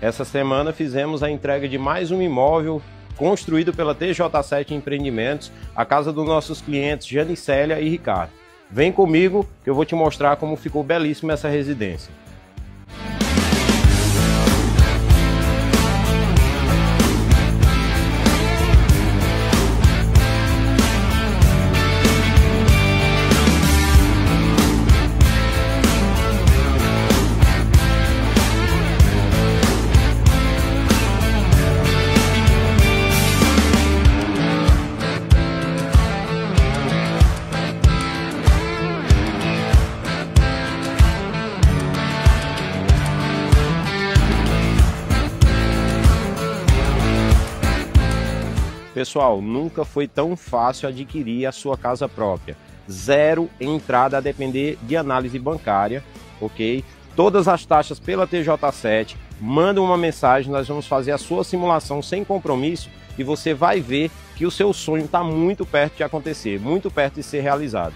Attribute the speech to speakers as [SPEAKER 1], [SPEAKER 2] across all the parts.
[SPEAKER 1] Essa semana fizemos a entrega de mais um imóvel construído pela TJ7 Empreendimentos, a casa dos nossos clientes Janicélia e Ricardo. Vem comigo que eu vou te mostrar como ficou belíssima essa residência. Pessoal, nunca foi tão fácil adquirir a sua casa própria. Zero entrada a depender de análise bancária, ok? Todas as taxas pela TJ7. Manda uma mensagem, nós vamos fazer a sua simulação sem compromisso e você vai ver que o seu sonho está muito perto de acontecer, muito perto de ser realizado.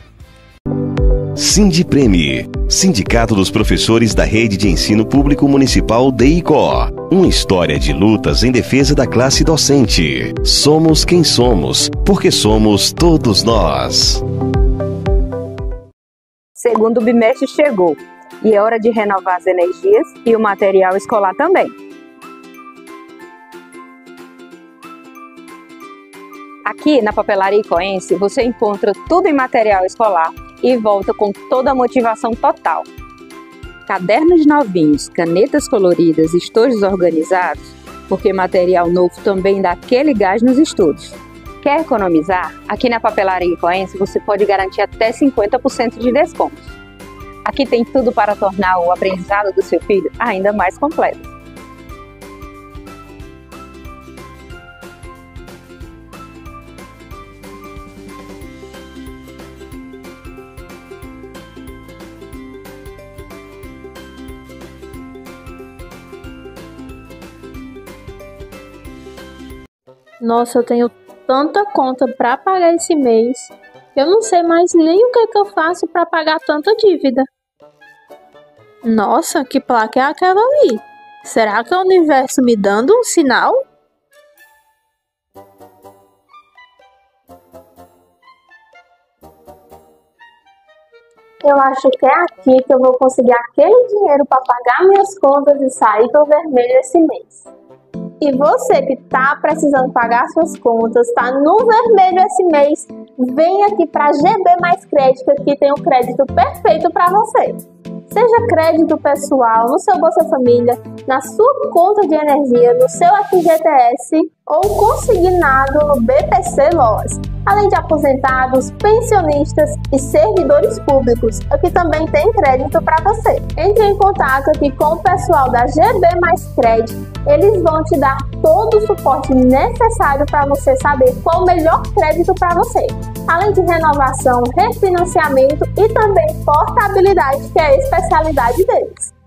[SPEAKER 2] Sindipreme, Sindicato dos Professores da Rede de Ensino Público Municipal DEICO. Uma história de lutas em defesa da classe docente. Somos quem somos, porque somos todos nós.
[SPEAKER 3] Segundo bimestre chegou, e é hora de renovar as energias e o material escolar também. Aqui na Papelaria Icoense você encontra tudo em material escolar e volta com toda a motivação total. Cadernos novinhos, canetas coloridas, estojos organizados, porque material novo também dá aquele gás nos estudos. Quer economizar? Aqui na Papelaria Icoense você pode garantir até 50% de desconto. Aqui tem tudo para tornar o aprendizado do seu filho ainda mais completo.
[SPEAKER 4] Nossa, eu tenho tanta conta para pagar esse mês. Eu não sei mais nem o que eu faço para pagar tanta dívida. Nossa, que placa é aquela ali? Será que é o universo me dando um sinal? Eu acho que é aqui que eu vou conseguir aquele dinheiro para pagar minhas contas e sair do vermelho esse mês. E você que está precisando pagar suas contas, está no vermelho esse mês, vem aqui para a GB Mais Crédito, que tem o crédito perfeito para você. Seja crédito pessoal, no seu Bolsa Família, na sua conta de energia, no seu FGTS ou consignado no BPC Loas. Além de aposentados, pensionistas e servidores públicos, aqui também tem crédito para você. Entre em contato aqui com o pessoal da GB Mais Crédito, eles vão te dar todo o suporte necessário para você saber qual o melhor crédito para você. Além de renovação, refinanciamento e também portabilidade, que é a especialidade deles.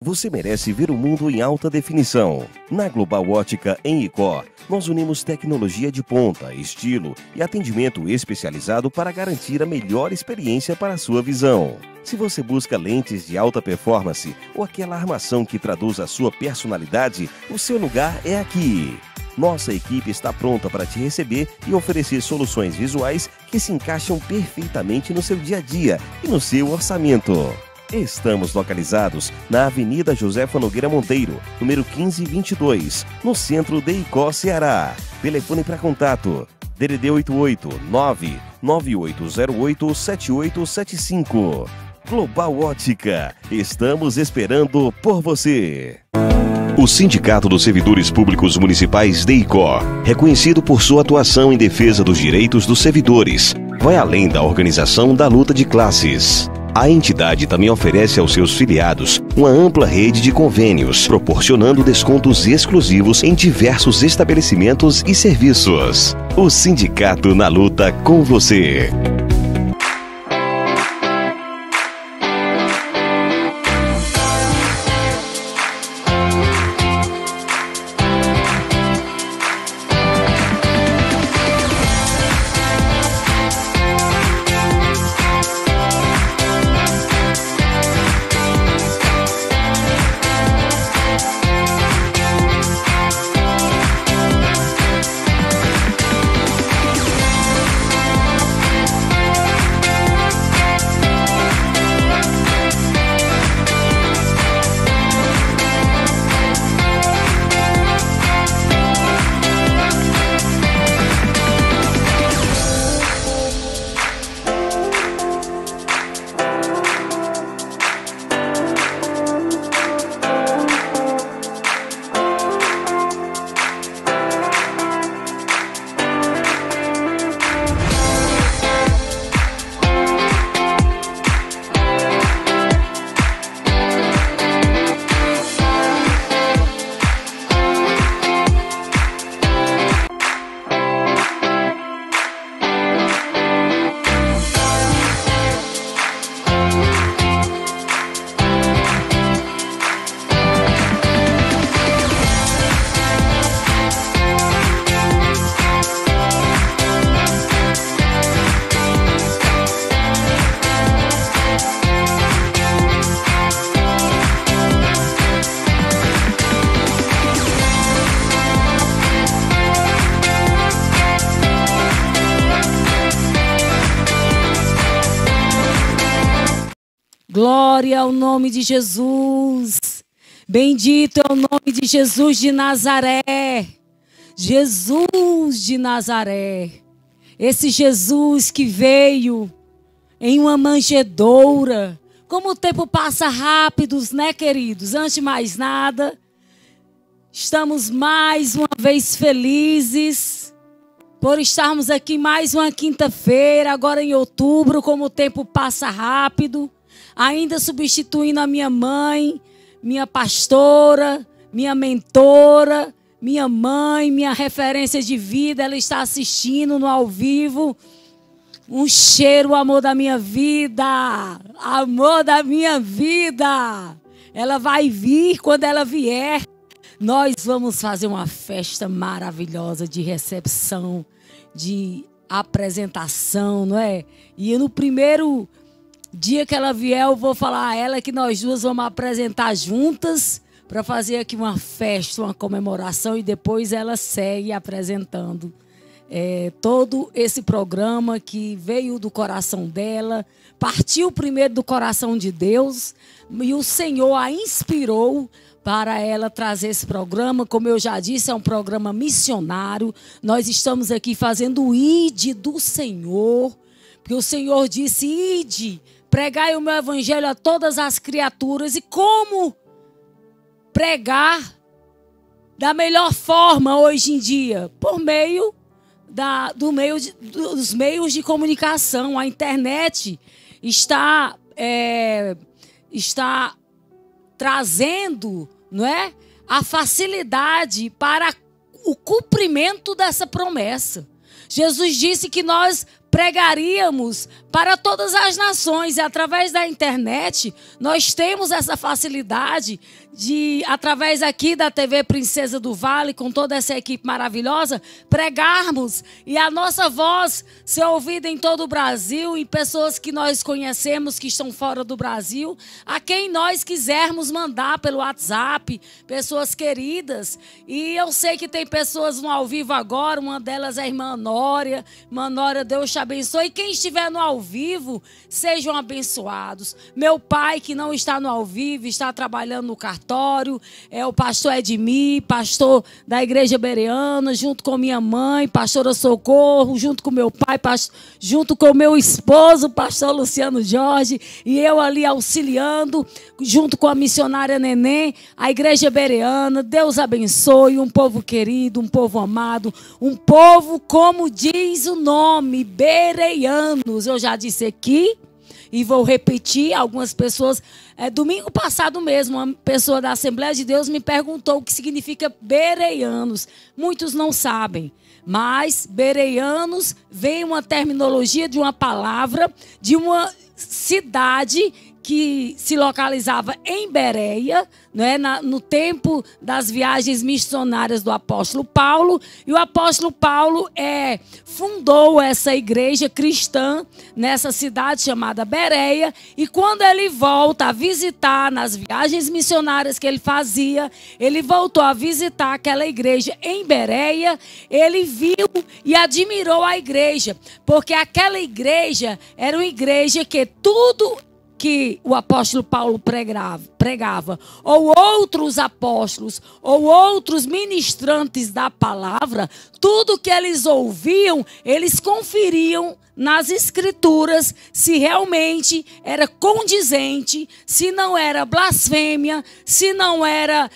[SPEAKER 2] Você merece ver o mundo em alta definição. Na Global Ótica, em Icó, nós unimos tecnologia de ponta, estilo e atendimento especializado para garantir a melhor experiência para a sua visão. Se você busca lentes de alta performance ou aquela armação que traduz a sua personalidade, o seu lugar é aqui. Nossa equipe está pronta para te receber e oferecer soluções visuais que se encaixam perfeitamente no seu dia a dia e no seu orçamento. Estamos localizados na Avenida Josefa Nogueira Monteiro, número 1522, no centro de Icó, Ceará. Telefone para contato: DDD 88 99808 7875. Global Ótica, estamos esperando por você. O Sindicato dos Servidores Públicos Municipais DEICO, reconhecido por sua atuação em defesa dos direitos dos servidores, vai além da organização da luta de classes. A entidade também oferece aos seus filiados uma ampla rede de convênios, proporcionando descontos exclusivos em diversos estabelecimentos e serviços. O sindicato na luta com você.
[SPEAKER 5] Glória ao nome de Jesus. Bendito é o nome de Jesus de Nazaré. Jesus de Nazaré. Esse Jesus que veio em uma manjedoura. Como o tempo passa rápido, né, queridos? Antes de mais nada, estamos mais uma vez felizes por estarmos aqui mais uma quinta-feira, agora em outubro, como o tempo passa rápido. Ainda substituindo a minha mãe, minha pastora, minha mentora, minha mãe, minha referência de vida. Ela está assistindo no ao vivo. Um cheiro, amor da minha vida. Amor da minha vida. Ela vai vir quando ela vier. Nós vamos fazer uma festa maravilhosa de recepção, de apresentação, não é? E no primeiro dia que ela vier, eu vou falar a ela que nós duas vamos apresentar juntas para fazer aqui uma festa, uma comemoração, e depois ela segue apresentando todo esse programa que veio do coração dela, partiu primeiro do coração de Deus, e o Senhor a inspirou para ela trazer esse programa. Como eu já disse, é um programa missionário. Nós estamos aqui fazendo o ID do Senhor, porque o Senhor disse: ide, pregai o meu evangelho a todas as criaturas. E como pregar da melhor forma hoje em dia? Por meio dos meios de comunicação. A internet está trazendo, não é, a facilidade para o cumprimento dessa promessa. Jesus disse que nós pregaríamos para todas as nações, e através da internet nós temos essa facilidade de, através aqui da TV Princesa do Vale, com toda essa equipe maravilhosa, pregarmos e a nossa voz ser ouvida em todo o Brasil, e pessoas que nós conhecemos que estão fora do Brasil, a quem nós quisermos mandar pelo WhatsApp, pessoas queridas. E eu sei que tem pessoas no ao vivo agora, uma delas é a irmã Nória. Irmã Nória, Deus te abençoe. E quem estiver no ao vivo, sejam abençoados. Meu pai, que não está no ao vivo, está trabalhando no cartório, é o pastor Edmir, pastor da Igreja Bereana, junto com minha mãe, pastora Socorro, junto com meu pai, junto com meu esposo, pastor Luciano Jorge, e eu ali auxiliando, junto com a missionária Neném, a Igreja Bereana. Deus abençoe, um povo querido, um povo amado, um povo, como diz o nome, bereanos. Eu já disse aqui e vou repetir. Algumas pessoas, domingo passado mesmo, uma pessoa da Assembleia de Deus me perguntou o que significa bereanos. Muitos não sabem, mas bereanos vem uma terminologia de uma palavra de uma cidade que se localizava em Bereia, né, no tempo das viagens missionárias do apóstolo Paulo. E o apóstolo Paulo fundou essa igreja cristã nessa cidade chamada Bereia. E quando ele volta a visitar, nas viagens missionárias que ele fazia, ele voltou a visitar aquela igreja em Bereia. Ele viu e admirou a igreja, porque aquela igreja era uma igreja que tudo que o apóstolo Paulo pregava, ou outros apóstolos, ou outros ministrantes da palavra, tudo que eles ouviam, eles conferiam nas escrituras se realmente era condizente, se não era blasfêmia, se não era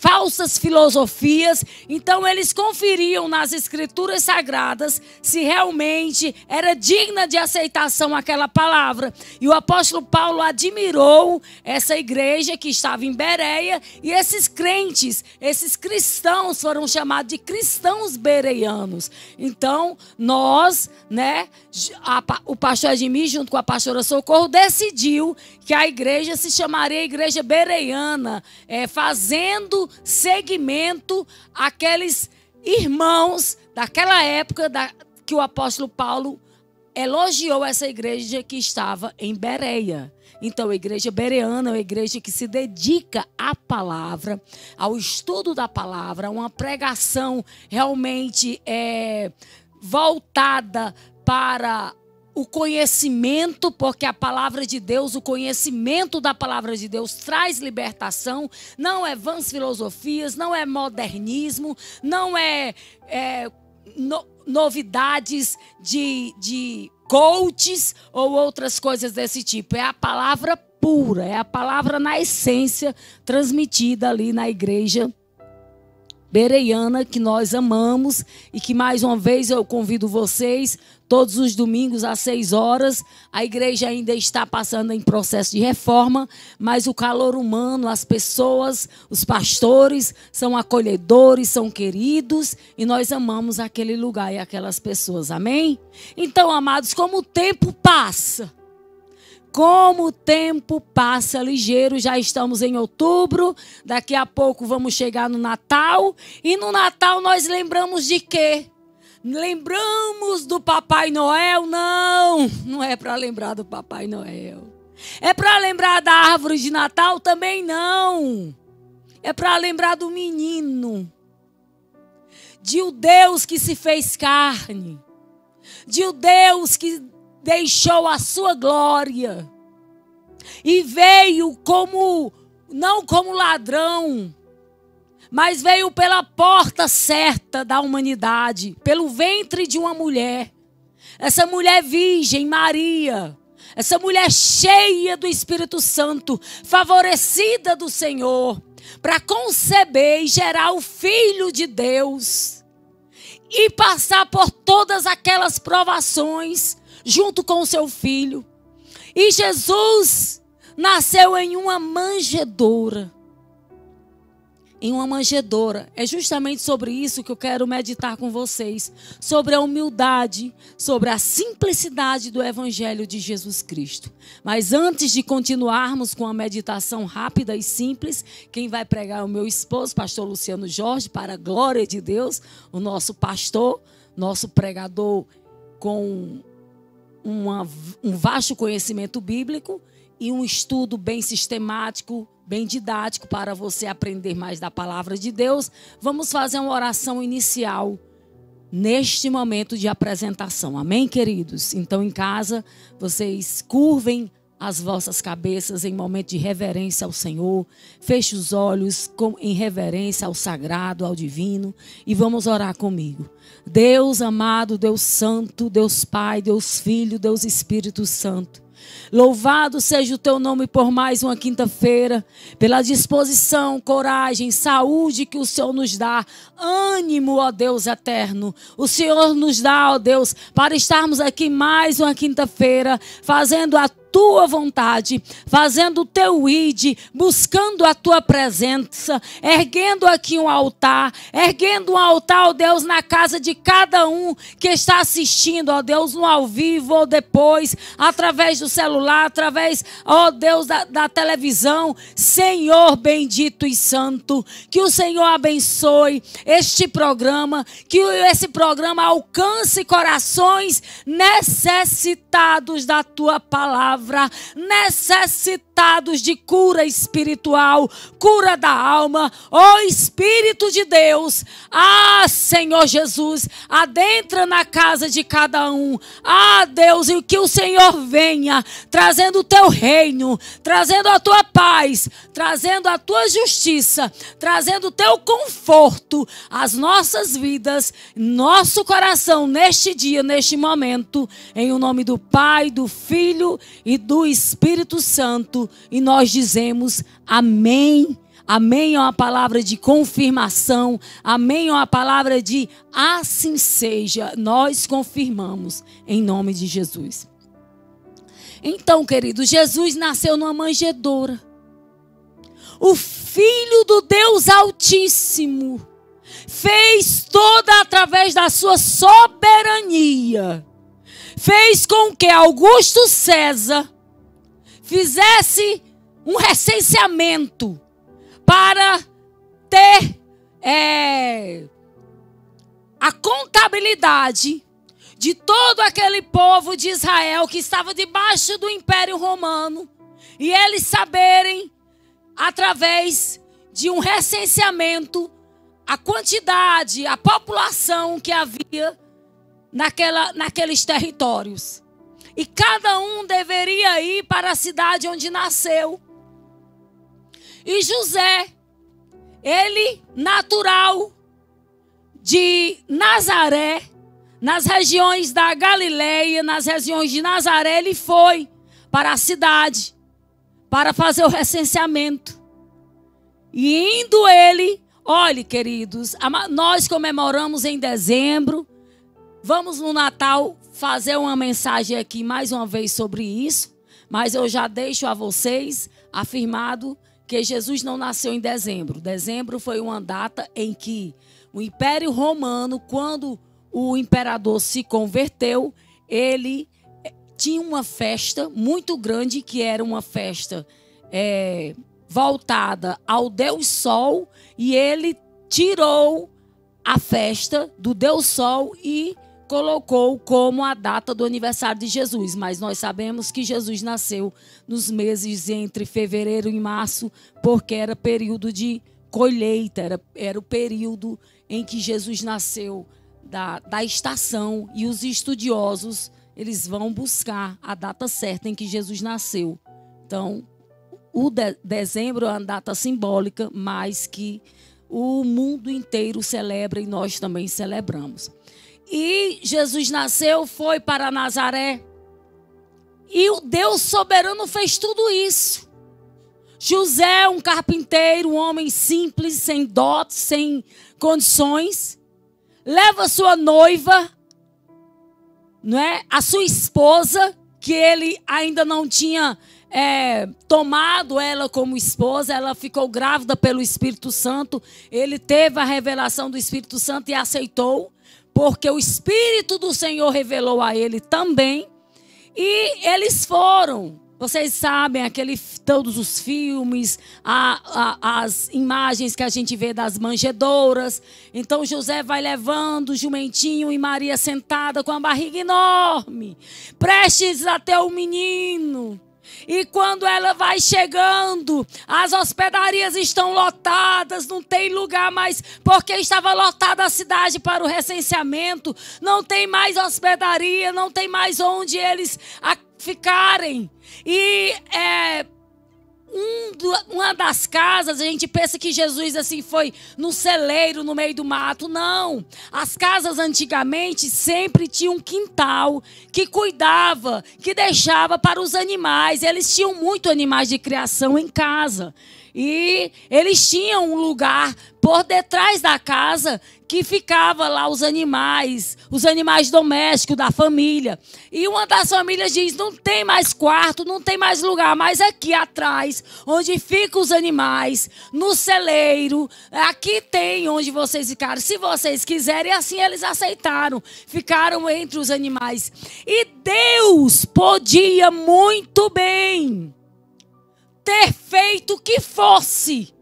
[SPEAKER 5] falsas filosofias. Então eles conferiam nas escrituras sagradas se realmente era digna de aceitação aquela palavra. E o apóstolo Paulo admirou essa igreja que estava em Bereia, e esses crentes, esses cristãos foram chamados de cristãos bereianos. Então nós, né, o pastor Edmir junto com a pastora Socorro decidiu que a igreja se chamaria Igreja Bereiana, fazendo seguimento àqueles irmãos daquela época que o apóstolo Paulo elogiou essa igreja que estava em Bereia. Então, a Igreja Bereana é uma igreja que se dedica à palavra, ao estudo da palavra, a uma pregação realmente voltada para o conhecimento, porque a palavra de Deus, o conhecimento da palavra de Deus traz libertação, não é vãs filosofias, não é modernismo, não é, novidades de coaches ou outras coisas desse tipo. É a palavra pura, é a palavra na essência transmitida ali na igreja bereiana, que nós amamos e que mais uma vez eu convido vocês, todos os domingos às 6 horas, a igreja ainda está passando em processo de reforma, mas o calor humano, as pessoas, os pastores são acolhedores, são queridos e nós amamos aquele lugar e aquelas pessoas, amém? Então, amados, como o tempo passa ligeiro, já estamos em outubro, daqui a pouco vamos chegar no Natal, e no Natal nós lembramos de quê? Lembramos do Papai Noel? Não é para lembrar do Papai Noel. É para lembrar da árvore de Natal? Também não. É para lembrar do menino, de o Deus que se fez carne, de o Deus que deixou a sua glória e veio não como ladrão, mas veio pela porta certa da humanidade, pelo ventre de uma mulher. Essa mulher virgem, Maria, essa mulher cheia do Espírito Santo, favorecida do Senhor, para conceber e gerar o Filho de Deus e passar por todas aquelas provações junto com o seu filho. E Jesus nasceu em uma manjedoura. Em uma manjedoura. É justamente sobre isso que eu quero meditar com vocês. Sobre a humildade, sobre a simplicidade do Evangelho de Jesus Cristo. Mas antes de continuarmos com a meditação rápida e simples, quem vai pregar é o meu esposo, pastor Luciano Jorge, para a glória de Deus, o nosso pastor, nosso pregador com um vasto conhecimento bíblico e um estudo bem sistemático, bem didático para você aprender mais da palavra de Deus. Vamos fazer uma oração inicial neste momento de apresentação. Amém, queridos? Então, em casa, vocês curvem as vossas cabeças em momento de reverência ao Senhor. Feche os olhos em reverência ao sagrado, ao divino. E vamos orar comigo. Deus amado, Deus santo, Deus Pai, Deus Filho, Deus Espírito Santo. Louvado seja o teu nome por mais uma quinta-feira, pela disposição, coragem, saúde que o Senhor nos dá, ânimo, ó Deus eterno. O Senhor nos dá, ó Deus, para estarmos aqui mais uma quinta-feira, fazendo a tua vontade, fazendo o teu ide, buscando a tua presença, erguendo aqui um altar, ó Deus, na casa de cada um que está assistindo, ó Deus, no ao vivo ou depois, através do celular, através, ó Deus, da televisão. Senhor bendito e santo, que o Senhor abençoe este programa, que esse programa alcance corações necessitados da tua palavra, necessitados de cura espiritual, cura da alma. Ó Espírito de Deus, Senhor Jesus, adentra na casa de cada um. Deus, e que o Senhor venha trazendo o teu reino, trazendo a tua paz, trazendo a tua justiça, trazendo o teu conforto às nossas vidas, nosso coração neste dia, neste momento, em o nome do Pai, do Filho e do Espírito Santo. E nós dizemos amém. Amém é uma palavra de confirmação. Amém é uma palavra de assim seja. Nós confirmamos em nome de Jesus. Então, querido, Jesus nasceu numa manjedoura. O Filho do Deus Altíssimo fez toda através da sua soberania. Fez com que Augusto César fizesse um recenseamento para ter a contabilidade de todo aquele povo de Israel que estava debaixo do Império Romano, e eles saberem, através de um recenseamento, a quantidade, a população que havia naqueles territórios. e cada um deveria ir para a cidade onde nasceu. E José, ele natural de Nazaré, nas regiões da Galileia, nas regiões de Nazaré, ele foi para a cidade para fazer o recenseamento. E indo ele, olhe, queridos, nós comemoramos em dezembro, vamos no Natal fazer uma mensagem aqui mais uma vez sobre isso, mas eu já deixo a vocês afirmado que Jesus não nasceu em dezembro. Dezembro foi uma data em que o Império Romano, quando o imperador se converteu, ele tinha uma festa muito grande, que era uma festa voltada ao Deus Sol, e ele tirou a festa do Deus Sol e colocou como a data do aniversário de Jesus. Mas nós sabemos que Jesus nasceu nos meses entre fevereiro e março, porque era período de colheita, era o período em que Jesus nasceu da estação, e os estudiosos, eles vão buscar a data certa em que Jesus nasceu. Então, dezembro é uma data simbólica, mas que o mundo inteiro celebra e nós também celebramos. E Jesus nasceu, foi para Nazaré, e o Deus soberano fez tudo isso. José, um carpinteiro, um homem simples, sem dotes, sem condições, leva sua noiva, não é? A sua esposa, que ele ainda não tinha tomado ela como esposa, ela ficou grávida pelo Espírito Santo, ele teve a revelação do Espírito Santo e aceitou, porque o Espírito do Senhor revelou a ele também, e eles foram. Vocês sabem, todos os filmes, as imagens que a gente vê das manjedouras. Então José vai levando o jumentinho e Maria sentada com a barriga enorme, prestes a ter o menino. E quando ela vai chegando, as hospedarias estão lotadas, não tem lugar mais, porque estava lotada a cidade para o recenseamento, não tem mais hospedaria, não tem mais onde eles ficarem. E uma das casas, a gente pensa que Jesus assim foi no celeiro, no meio do mato. Não. As casas antigamente sempre tinham um quintal que cuidava, que deixava para os animais. Eles tinham muitos animais de criação em casa. E eles tinham um lugar por detrás da casa que ficava lá os animais domésticos da família. E uma das famílias diz, não tem mais quarto, não tem mais lugar, mas aqui atrás, onde ficam os animais, no celeiro, aqui tem onde vocês ficaram, se vocês quiserem. E assim eles aceitaram, ficaram entre os animais. E Deus podia muito bem ter feito o que fosse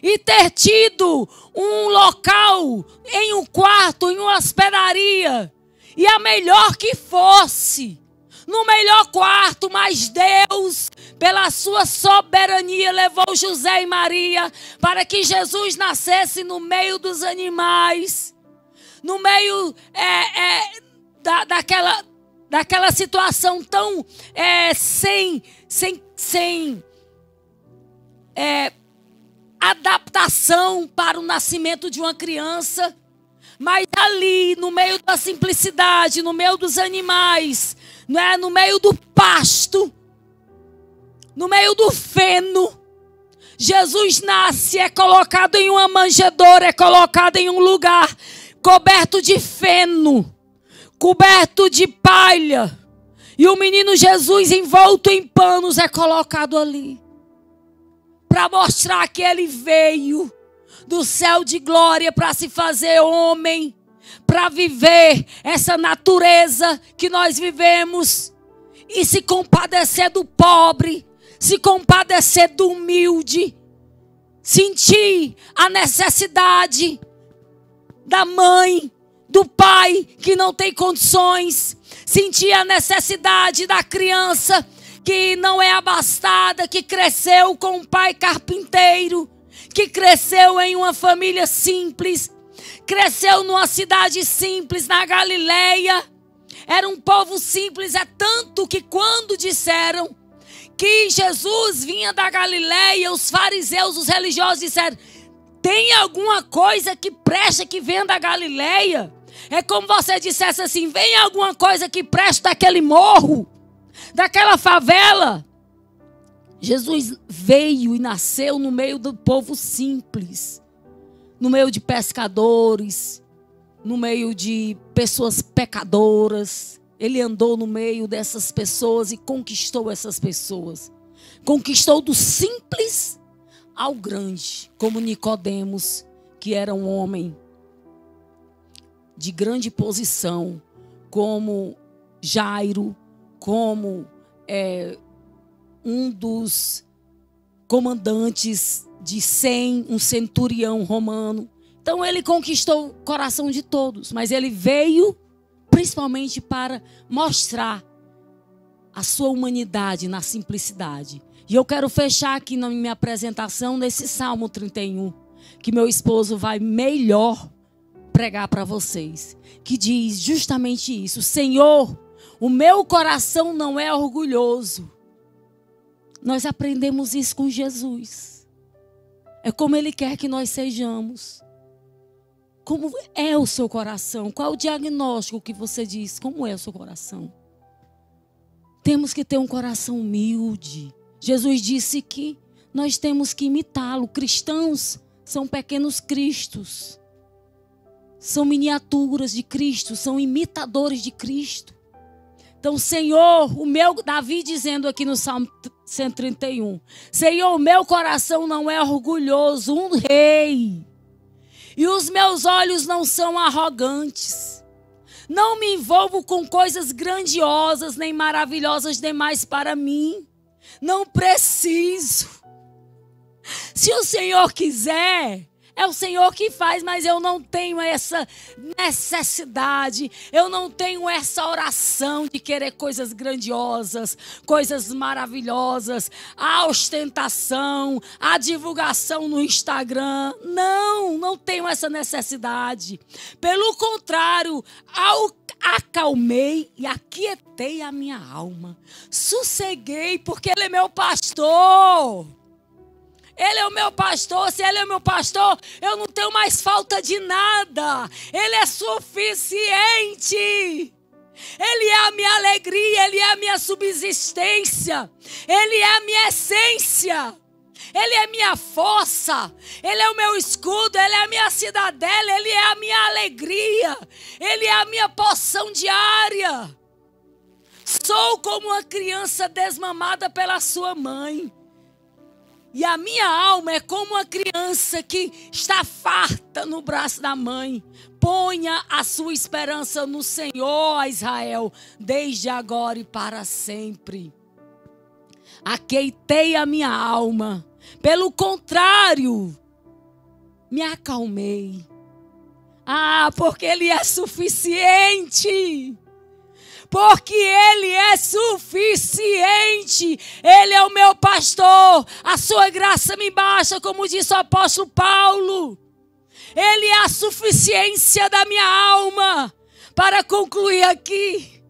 [SPEAKER 5] e ter tido um local, em um quarto, em uma hospedaria, e a melhor que fosse, no melhor quarto, mas Deus, pela sua soberania, levou José e Maria para que Jesus nascesse no meio dos animais, no meio daquela situação tão sem adaptação para o nascimento de uma criança, mas ali no meio da simplicidade, no meio dos animais, não é? No meio do pasto, no meio do feno, Jesus nasce, é colocado em uma manjedoura, é colocado em um lugar coberto de feno, coberto de palha, e o menino Jesus envolto em panos é colocado ali, para mostrar que ele veio do céu de glória para se fazer homem, para viver essa natureza que nós vivemos e se compadecer do pobre, se compadecer do humilde, sentir a necessidade da mãe, do pai que não tem condições, sentir a necessidade da criança que não é abastada, que cresceu com um pai carpinteiro, que cresceu em uma família simples, cresceu numa cidade simples na Galileia. Era um povo simples, é tanto que quando disseram que Jesus vinha da Galileia, os fariseus, os religiosos disseram: tem alguma coisa que presta que venha da Galileia? É como você dissesse assim: vem alguma coisa que presta daquele morro, daquela favela. Jesus veio e nasceu no meio do povo simples, no meio de pescadores, no meio de pessoas pecadoras. Ele andou no meio dessas pessoas e conquistou essas pessoas. Conquistou do simples ao grande, como Nicodemos, que era um homem de grande posição, como Jairo, como um dos comandantes de 100, um centurião romano. Então ele conquistou o coração de todos, mas ele veio principalmente para mostrar a sua humanidade na simplicidade. E eu quero fechar aqui na minha apresentação nesse Salmo 31, que meu esposo vai melhor pregar para vocês, que diz justamente isso: Senhor, o meu coração não é orgulhoso. Nós aprendemos isso com Jesus. É como Ele quer que nós sejamos. Como é o seu coração? Qual é o diagnóstico que você diz? Como é o seu coração? Temos que ter um coração humilde. Jesus disse que nós temos que imitá-lo. Cristãos são pequenos cristos. São miniaturas de Cristo, são imitadores de Cristo. Então, Senhor, Davi dizendo aqui no Salmo 131, Senhor, o meu coração não é orgulhoso, um rei. E os meus olhos não são arrogantes. Não me envolvo com coisas grandiosas, nem maravilhosas demais para mim. Não preciso. Se o Senhor quiser, é o Senhor que faz, mas eu não tenho essa necessidade, eu não tenho essa oração de querer coisas grandiosas, coisas maravilhosas, a ostentação, a divulgação no Instagram. Não tenho essa necessidade. Pelo contrário, acalmei e aquietei a minha alma. Sosseguei, porque Ele é meu pastor. Ele é o meu pastor. Se Ele é o meu pastor, eu não tenho mais falta de nada. Ele é suficiente. Ele é a minha alegria. Ele é a minha subsistência. Ele é a minha essência. Ele é a minha força. Ele é o meu escudo. Ele é a minha cidadela. Ele é a minha alegria. Ele é a minha porção diária. Sou como uma criança desmamada pela sua mãe. E a minha alma é como uma criança que está farta no braço da mãe. Ponha a sua esperança no Senhor, Israel, desde agora e para sempre. Aquietei a minha alma. Pelo contrário, me acalmei. Porque Ele é suficiente. Porque Ele é suficiente. Ele é o meu pastor. A sua graça me basta, como disse o apóstolo Paulo. Ele é a suficiência da minha alma. Para concluir aqui,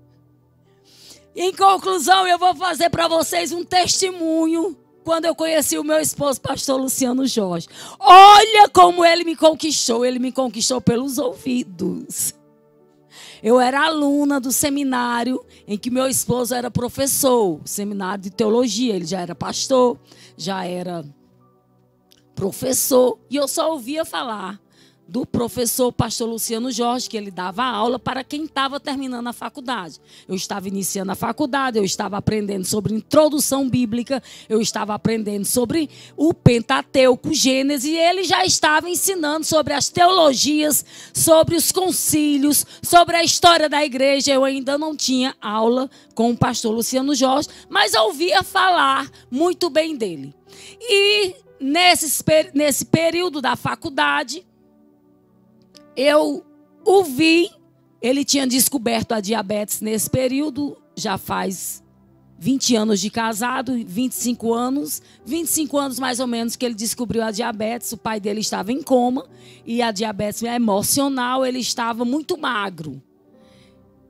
[SPEAKER 5] em conclusão, eu vou fazer para vocês um testemunho. Quando eu conheci o meu esposo, pastor Luciano Jorge. Olha como ele me conquistou. Ele me conquistou pelos ouvidos. Eu era aluna do seminário em que meu esposo era professor, seminário de teologia. Ele já era pastor, já era professor. E eu só ouvia falar do professor pastor Luciano Jorge, que ele dava aula para quem estava terminando a faculdade. Eu estava iniciando a faculdade, eu estava aprendendo sobre introdução bíblica, eu estava aprendendo sobre o Pentateuco, Gênesis, e ele já estava ensinando sobre as teologias, sobre os concílios, sobre a história da igreja. Eu ainda não tinha aula com o pastor Luciano Jorge, mas ouvia falar muito bem dele. E nesse período da faculdade, eu o vi, ele tinha descoberto a diabetes nesse período, já faz 20 anos de casado, 25 anos mais ou menos que ele descobriu a diabetes. O pai dele estava em coma e a diabetes emocional, ele estava muito magro.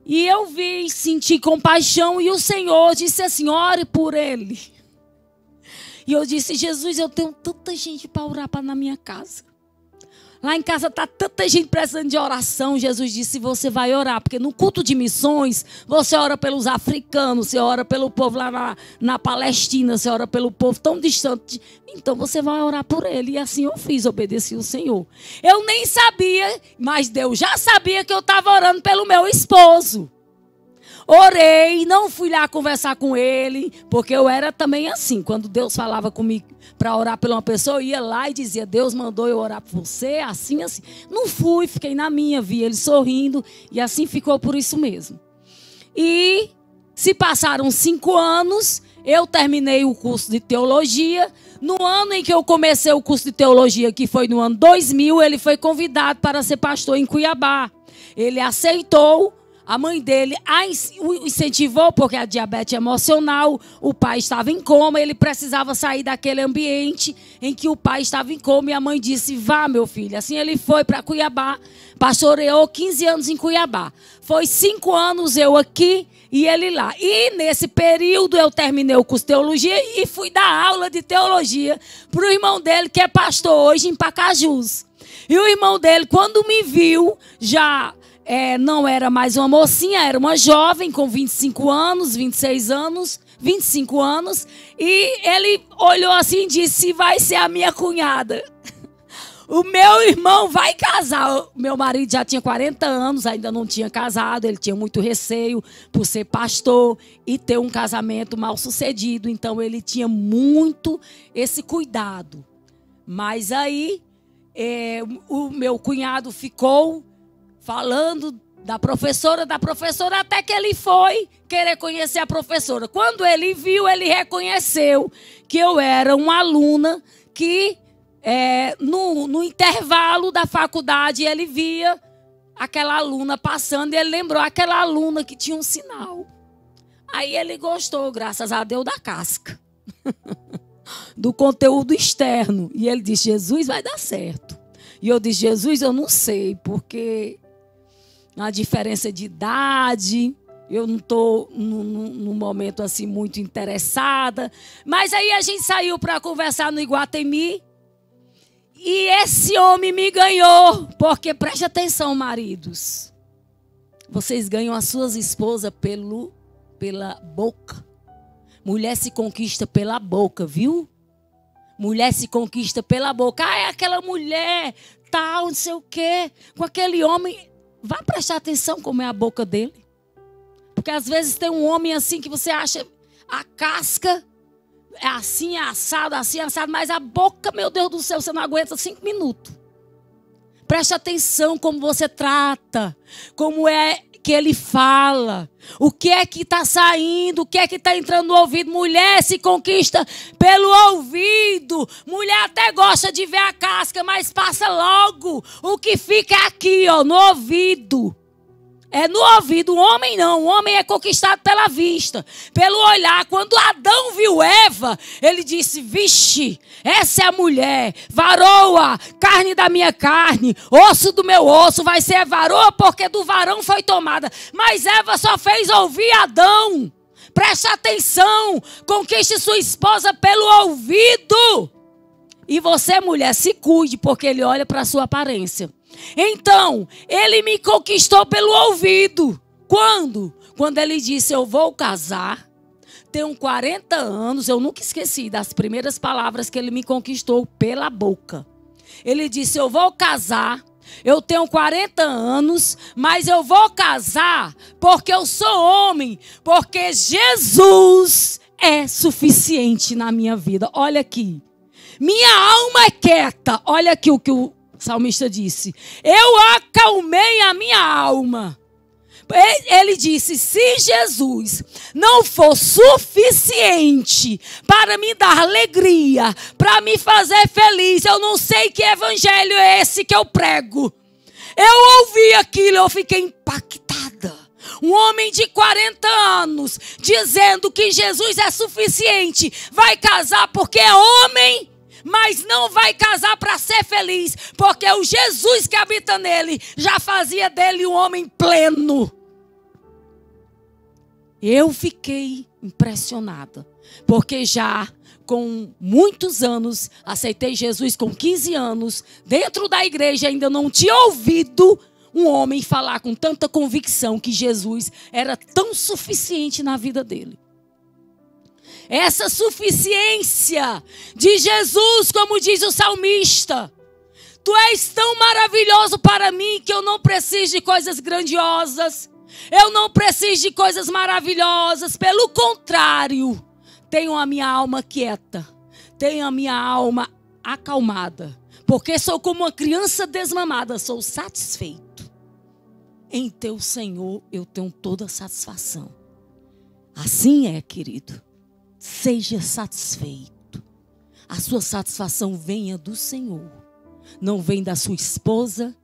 [SPEAKER 5] E eu vi, senti compaixão e o Senhor disse assim, ore por ele. E eu disse, Jesus, eu tenho tanta gente para orar na minha casa. Lá em casa está tanta gente precisando de oração. Jesus disse, você vai orar. Porque no culto de missões, você ora pelos africanos, você ora pelo povo lá na Palestina, você ora pelo povo tão distante. Então você vai orar por ele. E assim eu fiz, obedeci o Senhor. Eu nem sabia, mas Deus já sabia que eu estava orando pelo meu esposo. Orei, não fui lá conversar com ele, porque eu era também assim. Quando Deus falava comigo para orar por uma pessoa, eu ia lá e dizia, Deus mandou eu orar por você, assim, assim. Não fui, fiquei na minha, vi ele sorrindo e assim ficou por isso mesmo. E se passaram 5 anos, eu terminei o curso de teologia. No ano em que eu comecei o curso de teologia, que foi no ano 2000, ele foi convidado para ser pastor em Cuiabá. Ele aceitou. A mãe dele o incentivou porque a diabetes emocional, o pai estava em coma, ele precisava sair daquele ambiente em que o pai estava em coma e a mãe disse, vá meu filho. Assim ele foi para Cuiabá, pastoreou 15 anos em Cuiabá. Foi 5 anos eu aqui e ele lá. E nesse período eu terminei o curso de teologia e fui dar aula de teologia para o irmão dele que é pastor hoje em Pacajus. E o irmão dele quando me viu já... não era mais uma mocinha, era uma jovem com 25 anos, 26 anos, 25 anos. E ele olhou assim e disse, vai ser a minha cunhada. O meu irmão vai casar. Meu marido já tinha 40 anos, ainda não tinha casado. Ele tinha muito receio por ser pastor e ter um casamento mal sucedido. Então ele tinha muito esse cuidado. Mas aí o meu cunhado ficou... falando da professora, até que ele foi querer conhecer a professora. Quando ele viu, ele reconheceu que eu era uma aluna que, no intervalo da faculdade, ele via aquela aluna passando e ele lembrou aquela aluna que tinha um sinal. Aí ele gostou, graças a Deus, da casca, do conteúdo externo. E ele disse, Jesus, vai dar certo. E eu disse, Jesus, eu não sei, porque... a diferença de idade, eu não estou num momento assim muito interessada. Mas aí a gente saiu para conversar no Iguatemi e esse homem me ganhou. Porque preste atenção, maridos. Vocês ganham as suas esposas pela boca. Mulher se conquista pela boca, viu? Mulher se conquista pela boca. Ah, é aquela mulher, tal, não sei o quê, com aquele homem... Vá prestar atenção como é a boca dele. Porque às vezes tem um homem assim que você acha a casca é assim, assado, mas a boca, meu Deus do céu, você não aguenta 5 minutos. Preste atenção como você trata, como é que ele fala, o que é que está saindo, o que é que está entrando no ouvido. Mulher se conquista pelo ouvido. Mulher até gosta de ver a casca, mas passa logo. O que fica é aqui, ó, no ouvido. É no ouvido, o homem não. O homem é conquistado pela vista, pelo olhar. Quando Adão viu Eva, ele disse, vixe, essa é a mulher, varoa, carne da minha carne, osso do meu osso, vai ser varoa porque do varão foi tomada. Mas Eva só fez ouvir Adão. Preste atenção, conquiste sua esposa pelo ouvido. E você, mulher, se cuide, porque ele olha para a sua aparência. Então, ele me conquistou pelo ouvido. Quando? Quando ele disse, eu vou casar, tenho 40 anos, eu nunca esqueci das primeiras palavras que ele me conquistou pela boca. Ele disse, eu vou casar, eu tenho 40 anos, mas eu vou casar porque eu sou homem, porque Jesus é suficiente na minha vida. Olha aqui, minha alma é quieta, olha aqui o que o salmista disse, eu acalmei a minha alma. Ele disse, se Jesus não for suficiente para me dar alegria, para me fazer feliz, eu não sei que evangelho é esse que eu prego. Eu ouvi aquilo, eu fiquei impactada. Um homem de 40 anos dizendo que Jesus é suficiente, vai casar porque é homem, mas não vai casar para ser feliz, porque o Jesus que habita nele já fazia dele um homem pleno. Eu fiquei impressionada, porque já com muitos anos, aceitei Jesus com 15 anos, dentro da igreja ainda não tinha ouvido um homem falar com tanta convicção que Jesus era tão suficiente na vida dele. Essa suficiência de Jesus, como diz o salmista, tu és tão maravilhoso para mim que eu não preciso de coisas grandiosas, eu não preciso de coisas maravilhosas, pelo contrário, tenho a minha alma quieta, tenho a minha alma acalmada, porque sou como uma criança desmamada, sou satisfeito. Em teu Senhor eu tenho toda a satisfação. Assim é, querido. Seja satisfeito. A sua satisfação venha do Senhor. Não vem da sua esposa,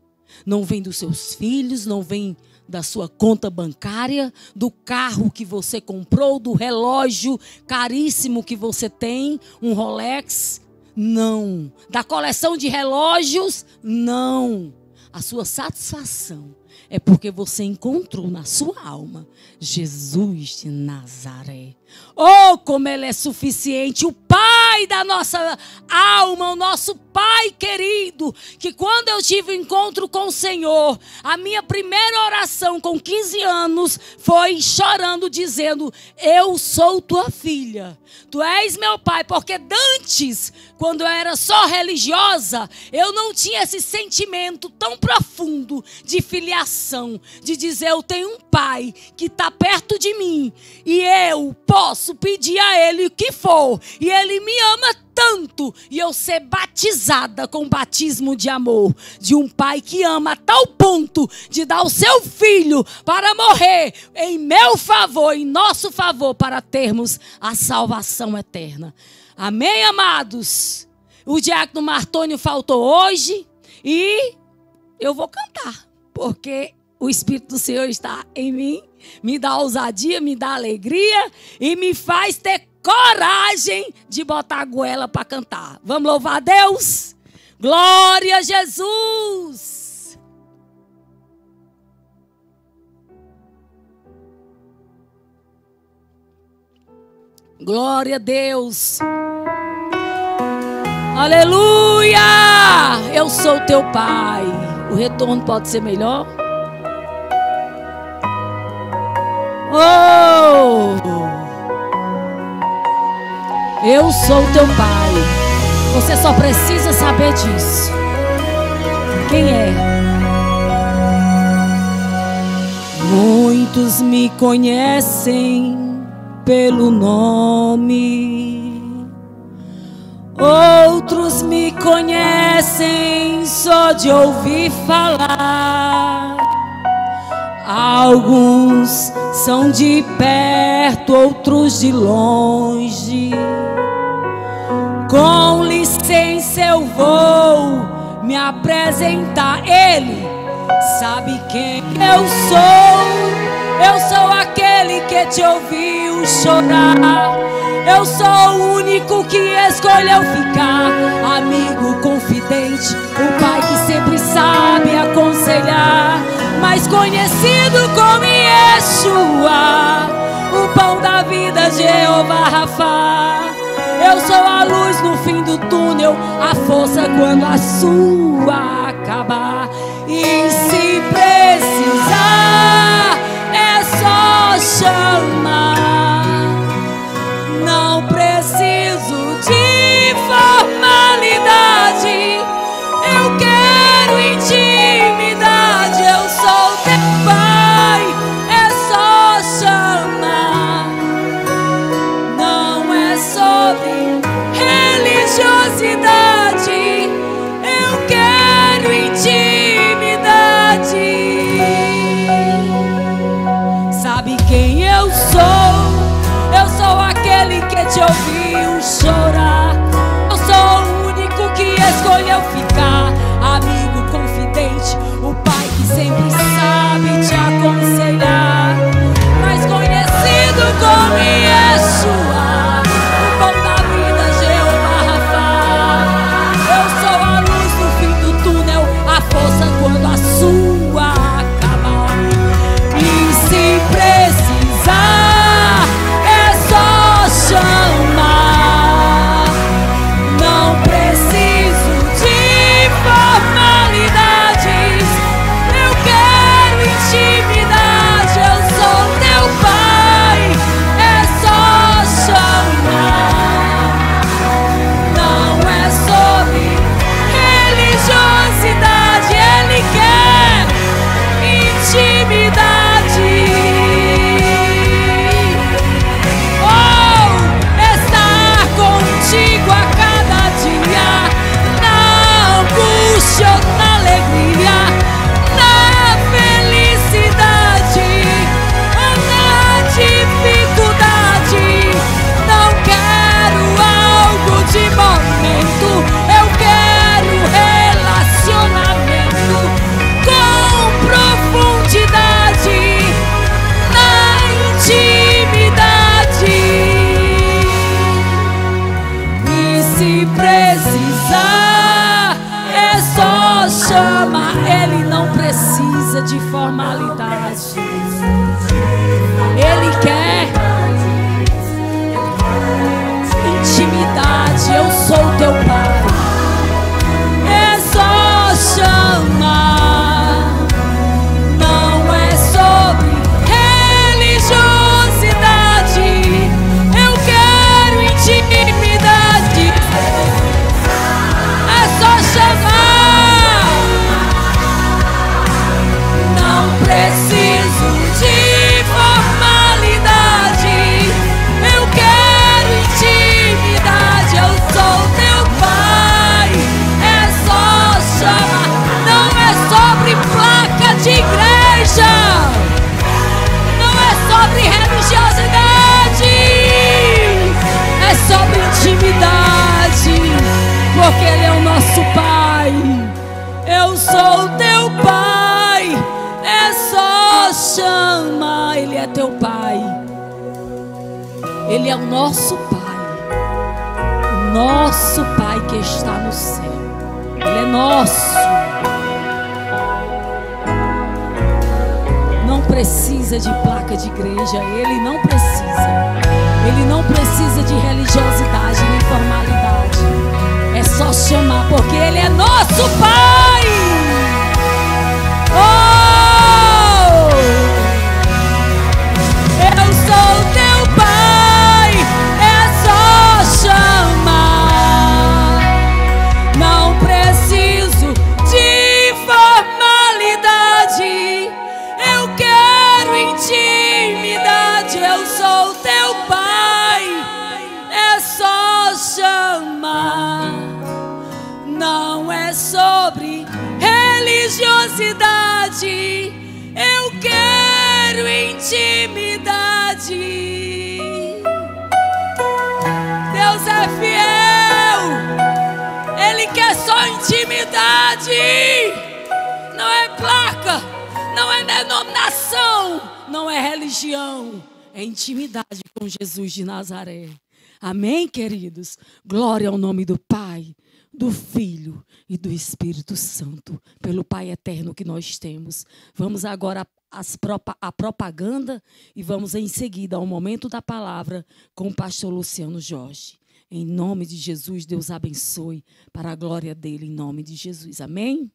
[SPEAKER 5] não vem dos seus filhos, não vem da sua conta bancária, do carro que você comprou, do relógio caríssimo que você tem, um Rolex. Não. Da coleção de relógios, não. A sua satisfação é porque você encontrou na sua alma Jesus de Nazaré. Oh, como Ele é suficiente, o Pai da nossa alma, o nosso Pai querido, que quando eu tive o encontro com o Senhor, a minha primeira oração com 15 anos foi chorando, dizendo: eu sou tua filha, tu és meu pai, porque antes, quando eu era só religiosa, eu não tinha esse sentimento tão profundo de filiação, de dizer: eu tenho um pai que está perto de mim e eu posso pedir a Ele o que for, e Ele me ama tanto, e eu ser batizada com batismo de amor, de um pai que ama a tal ponto de dar o seu filho para morrer em meu favor, em nosso favor, para termos a salvação eterna. Amém, amados? O diácono Martônio faltou hoje e eu vou cantar, porque o Espírito do Senhor está em mim, me dá ousadia, me dá alegria e me faz ter coragem de botar a goela para cantar. Vamos louvar a Deus? Glória a Jesus! Glória a Deus! Aleluia! Eu sou teu pai. O retorno pode ser melhor? Oh! Eu sou teu pai. Você só precisa saber disso. Quem é? Muitos me conhecem pelo nome, outros me conhecem só de ouvir falar. Alguns são de perto, outros de longe. Com licença eu vou me apresentar. Ele sabe quem eu sou. Eu sou aquele que te ouviu chorar. Eu sou o único que escolheu ficar. Amigo confidente, o pai que sempre sabe aconselhar, mais conhecido como Yeshua, o pão da vida, Jeová Rafa. Eu sou a luz no fim do túnel, a força quando a sua acabar. E se precisar, é só chamar. Não preciso de formalidade, eu quero intimidade. Eu sou teu pai, é só chamar. Não é sobre religiosidade, eu quero intimidade. Sabe quem eu sou? Eu sou aquele que te ouviu chorar. Eu sou o único que escolheu ficar. Amigo confidente, o pai que sempre sabe te aconselhar, mais conhecido como Yeshua, o pão da vida, Jeová Rafa. Eu sou a luz no fim do túnel, a força quando a sua acabar. E se precisar, formalidade. Ele quer intimidade. Eu sou teu pai. É só chamar. Não é sobre religiosidade. Eu quero intimidade. É só chamar. Não preciso de formalidade. Eu quero intimidade. Eu sou teu pai. É só chamar. Não é sobre placa de igreja. Não é sobre religiosidade. É sobre intimidade. Porque Ele é o nosso pai. Eu sou teu pai. É só chamar. Ele é teu pai. Ele é o nosso pai. O nosso pai que está no céu. Ele é nosso. Não precisa de placa de igreja. Ele não precisa. Ele não precisa de religiosidade nem formalidade. É só chamar, porque Ele é nosso pai. Oh! Eu sou teu pai. É só chamar. Não preciso de formalidade. Eu quero intimidade. Eu sou teu pai. É só chamar. Não é sobre religiosidade. Eu quero intimidade. Deus é fiel. Ele quer só intimidade. Não é placa. Não é denominação. Não é religião. É intimidade com Jesus de Nazaré. Amém, queridos? Glória ao nome do Pai, do Filho e do Espírito Santo, pelo Pai eterno que nós temos. Vamos agora à propaganda e vamos em seguida ao momento da palavra com o pastor Luciano Jorge. Em nome de Jesus, Deus abençoe para a glória dele, em nome de Jesus. Amém?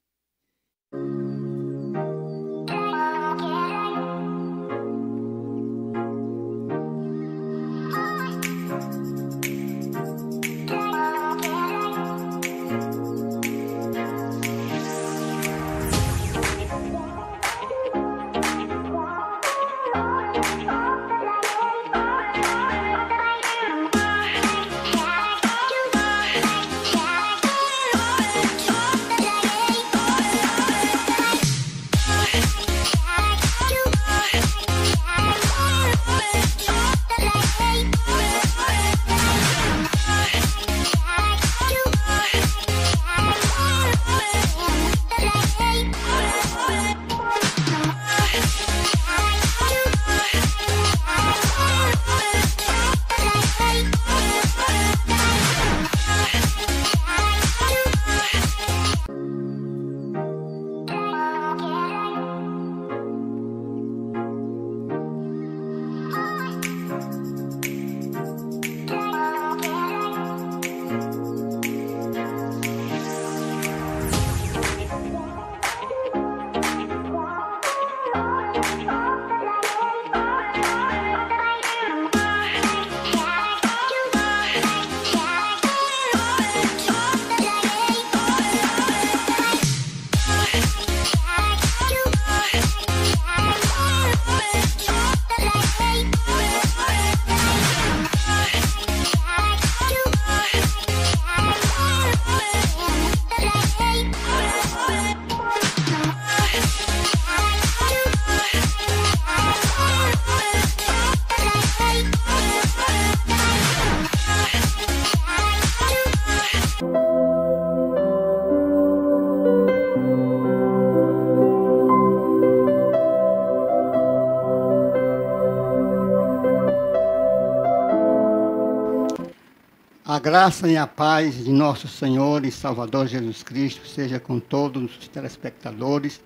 [SPEAKER 6] A graça e a paz de nosso Senhor e Salvador Jesus Cristo seja com todos os telespectadores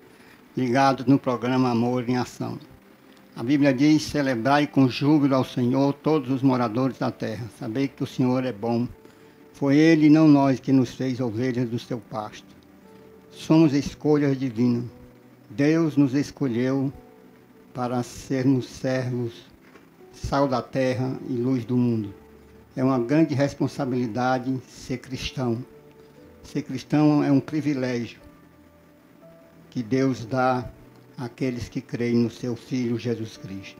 [SPEAKER 6] ligados no programa Amor em Ação. A Bíblia diz: celebrai com júbilo ao Senhor todos os moradores da terra. Sabei que o Senhor é bom. Foi Ele e não nós que nos fez ovelhas do seu pasto. Somos escolhas divinas. Deus nos escolheu para sermos servos, sal da terra e luz do mundo. É uma grande responsabilidade ser cristão. Ser cristão é um privilégio que Deus dá àqueles que creem no seu Filho Jesus Cristo.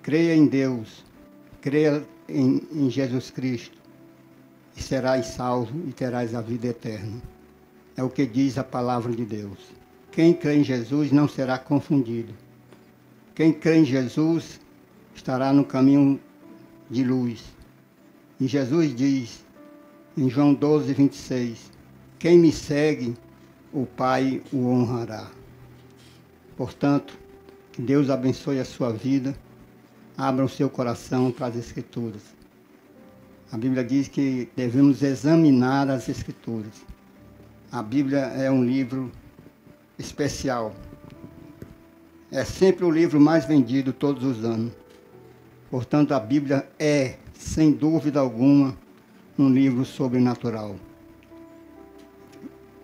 [SPEAKER 6] Creia em Deus, creia em Jesus Cristo, e serás salvo e terás a vida eterna. É o que diz a palavra de Deus. Quem crê em Jesus não será confundido. Quem crê em Jesus estará no caminho de luz. E Jesus diz, em João 12, 26, quem me segue, o Pai o honrará. Portanto, que Deus abençoe a sua vida, abra o seu coração para as Escrituras. A Bíblia diz que devemos examinar as Escrituras. A Bíblia é um livro especial. É sempre o livro mais vendido todos os anos. Portanto, a Bíblia é, sem dúvida alguma, um livro sobrenatural.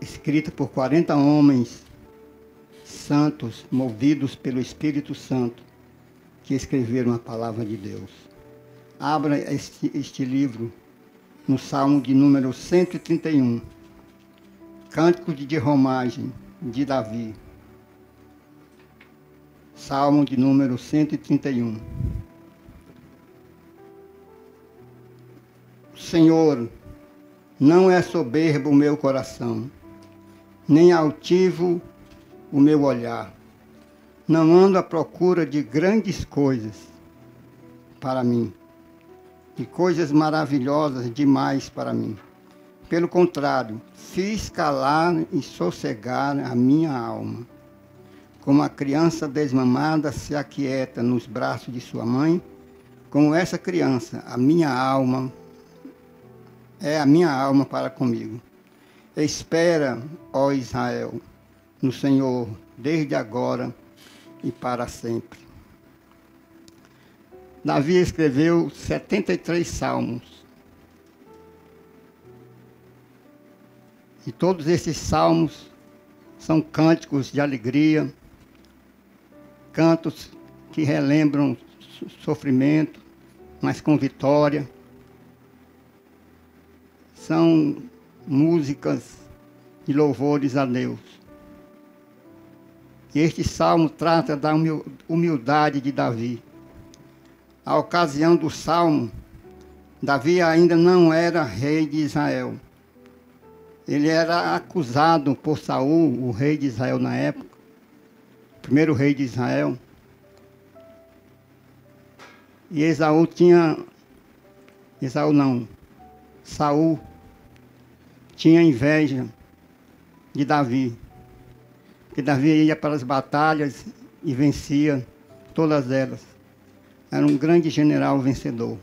[SPEAKER 6] Escrita por 40 homens santos, movidos pelo Espírito Santo, que escreveram a palavra de Deus. Abra este livro no Salmo de número 131, Cântico de Romagem de Davi. Salmo de número 131. Senhor, não é soberbo o meu coração, nem altivo o meu olhar. Não ando à procura de grandes coisas para mim, de coisas maravilhosas demais para mim. Pelo contrário, fiz calar e sossegar a minha alma. Como a criança desmamada se aquieta nos braços de sua mãe, como essa criança, a minha alma para comigo. Espera, ó Israel, no Senhor, desde agora e para sempre. Davi escreveu 73 salmos. E todos esses salmos são cânticos de alegria, cantos que relembram sofrimento, mas com vitória. São músicas de louvores a Deus. E este salmo trata da humildade de Davi. A ocasião do salmo, Davi ainda não era rei de Israel. Ele era acusado por Saul, o rei de Israel na época, o primeiro rei de Israel. E Saul tinha inveja de Davi. Porque Davi ia para as batalhas e vencia todas elas. Era um grande general vencedor.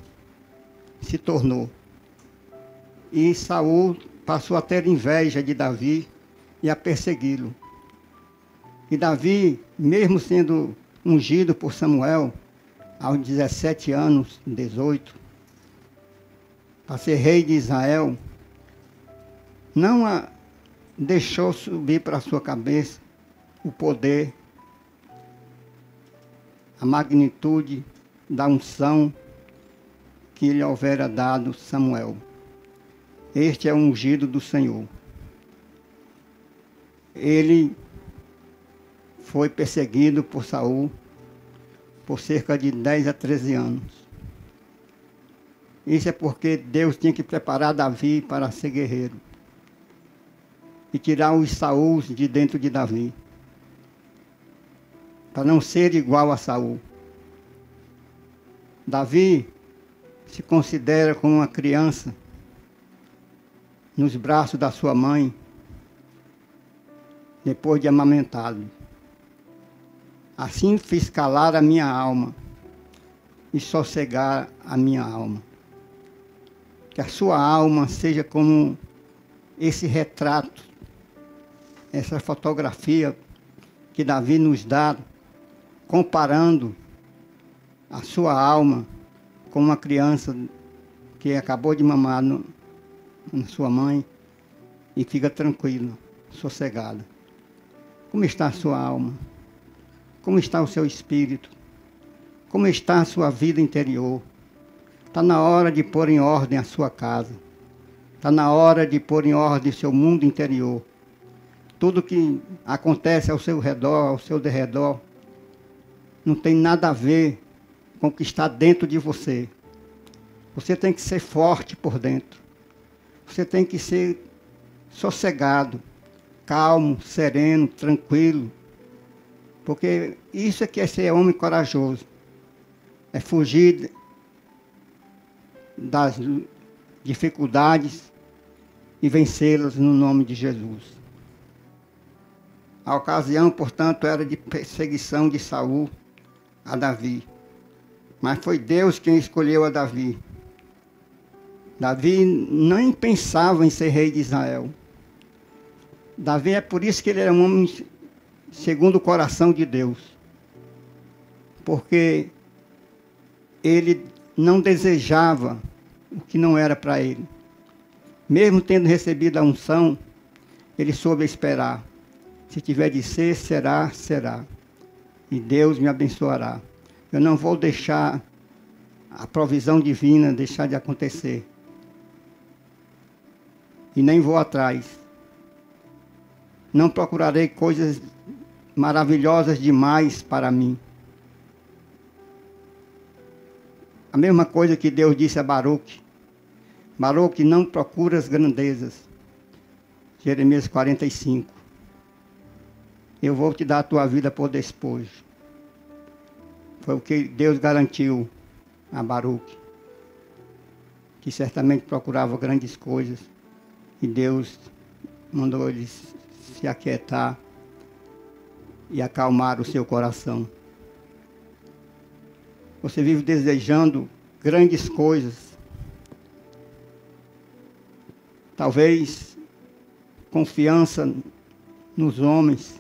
[SPEAKER 6] Se tornou. E Saul passou a ter inveja de Davi e a persegui-lo. E Davi, mesmo sendo ungido por Samuel, aos 17 anos, 18, para ser rei de Israel, não deixou subir para a sua cabeça o poder, a magnitude da unção que lhe houvera dado Samuel. Este é o ungido do Senhor. Ele foi perseguido por Saul por cerca de 10 a 13 anos. Isso é porque Deus tinha que preparar Davi para ser guerreiro e tirar os Saúl de dentro de Davi, para não ser igual a Saul. Davi se considera como uma criança nos braços da sua mãe, depois de amamentá-lo. Assim fiz calar a minha alma e sossegar a minha alma. Que a sua alma seja como esse retrato, essa fotografia que Davi nos dá, comparando a sua alma com uma criança que acabou de mamar na sua mãe e fica tranquila, sossegada. Como está a sua alma? Como está o seu espírito? Como está a sua vida interior? Está na hora de pôr em ordem a sua casa. Está na hora de pôr em ordem o seu mundo interior. Tudo que acontece ao seu redor, ao seu derredor, não tem nada a ver com o que está dentro de você. Você tem que ser forte por dentro. Você tem que ser sossegado, calmo, sereno, tranquilo. Porque isso é que é ser homem corajoso. É fugir das dificuldades e vencê-las no nome de Jesus. A ocasião, portanto, era de perseguição de Saul a Davi. Mas foi Deus quem escolheu a Davi. Davi nem pensava em ser rei de Israel. Davi, é por isso que ele era um homem segundo o coração de Deus. Porque ele não desejava o que não era para ele. Mesmo tendo recebido a unção, ele soube esperar. Se tiver de ser, será, será. E Deus me abençoará. Eu não vou deixar a provisão divina deixar de acontecer. E nem vou atrás. Não procurarei coisas maravilhosas demais para mim. A mesma coisa que Deus disse a Baruque. Baruque, não procura as grandezas. Jeremias 45. Eu vou te dar a tua vida por despojo. Foi o que Deus garantiu a Baruque. Que certamente procurava grandes coisas. E Deus mandou ele se aquietar e acalmar o seu coração. Você vive desejando grandes coisas. Talvez confiança nos homens,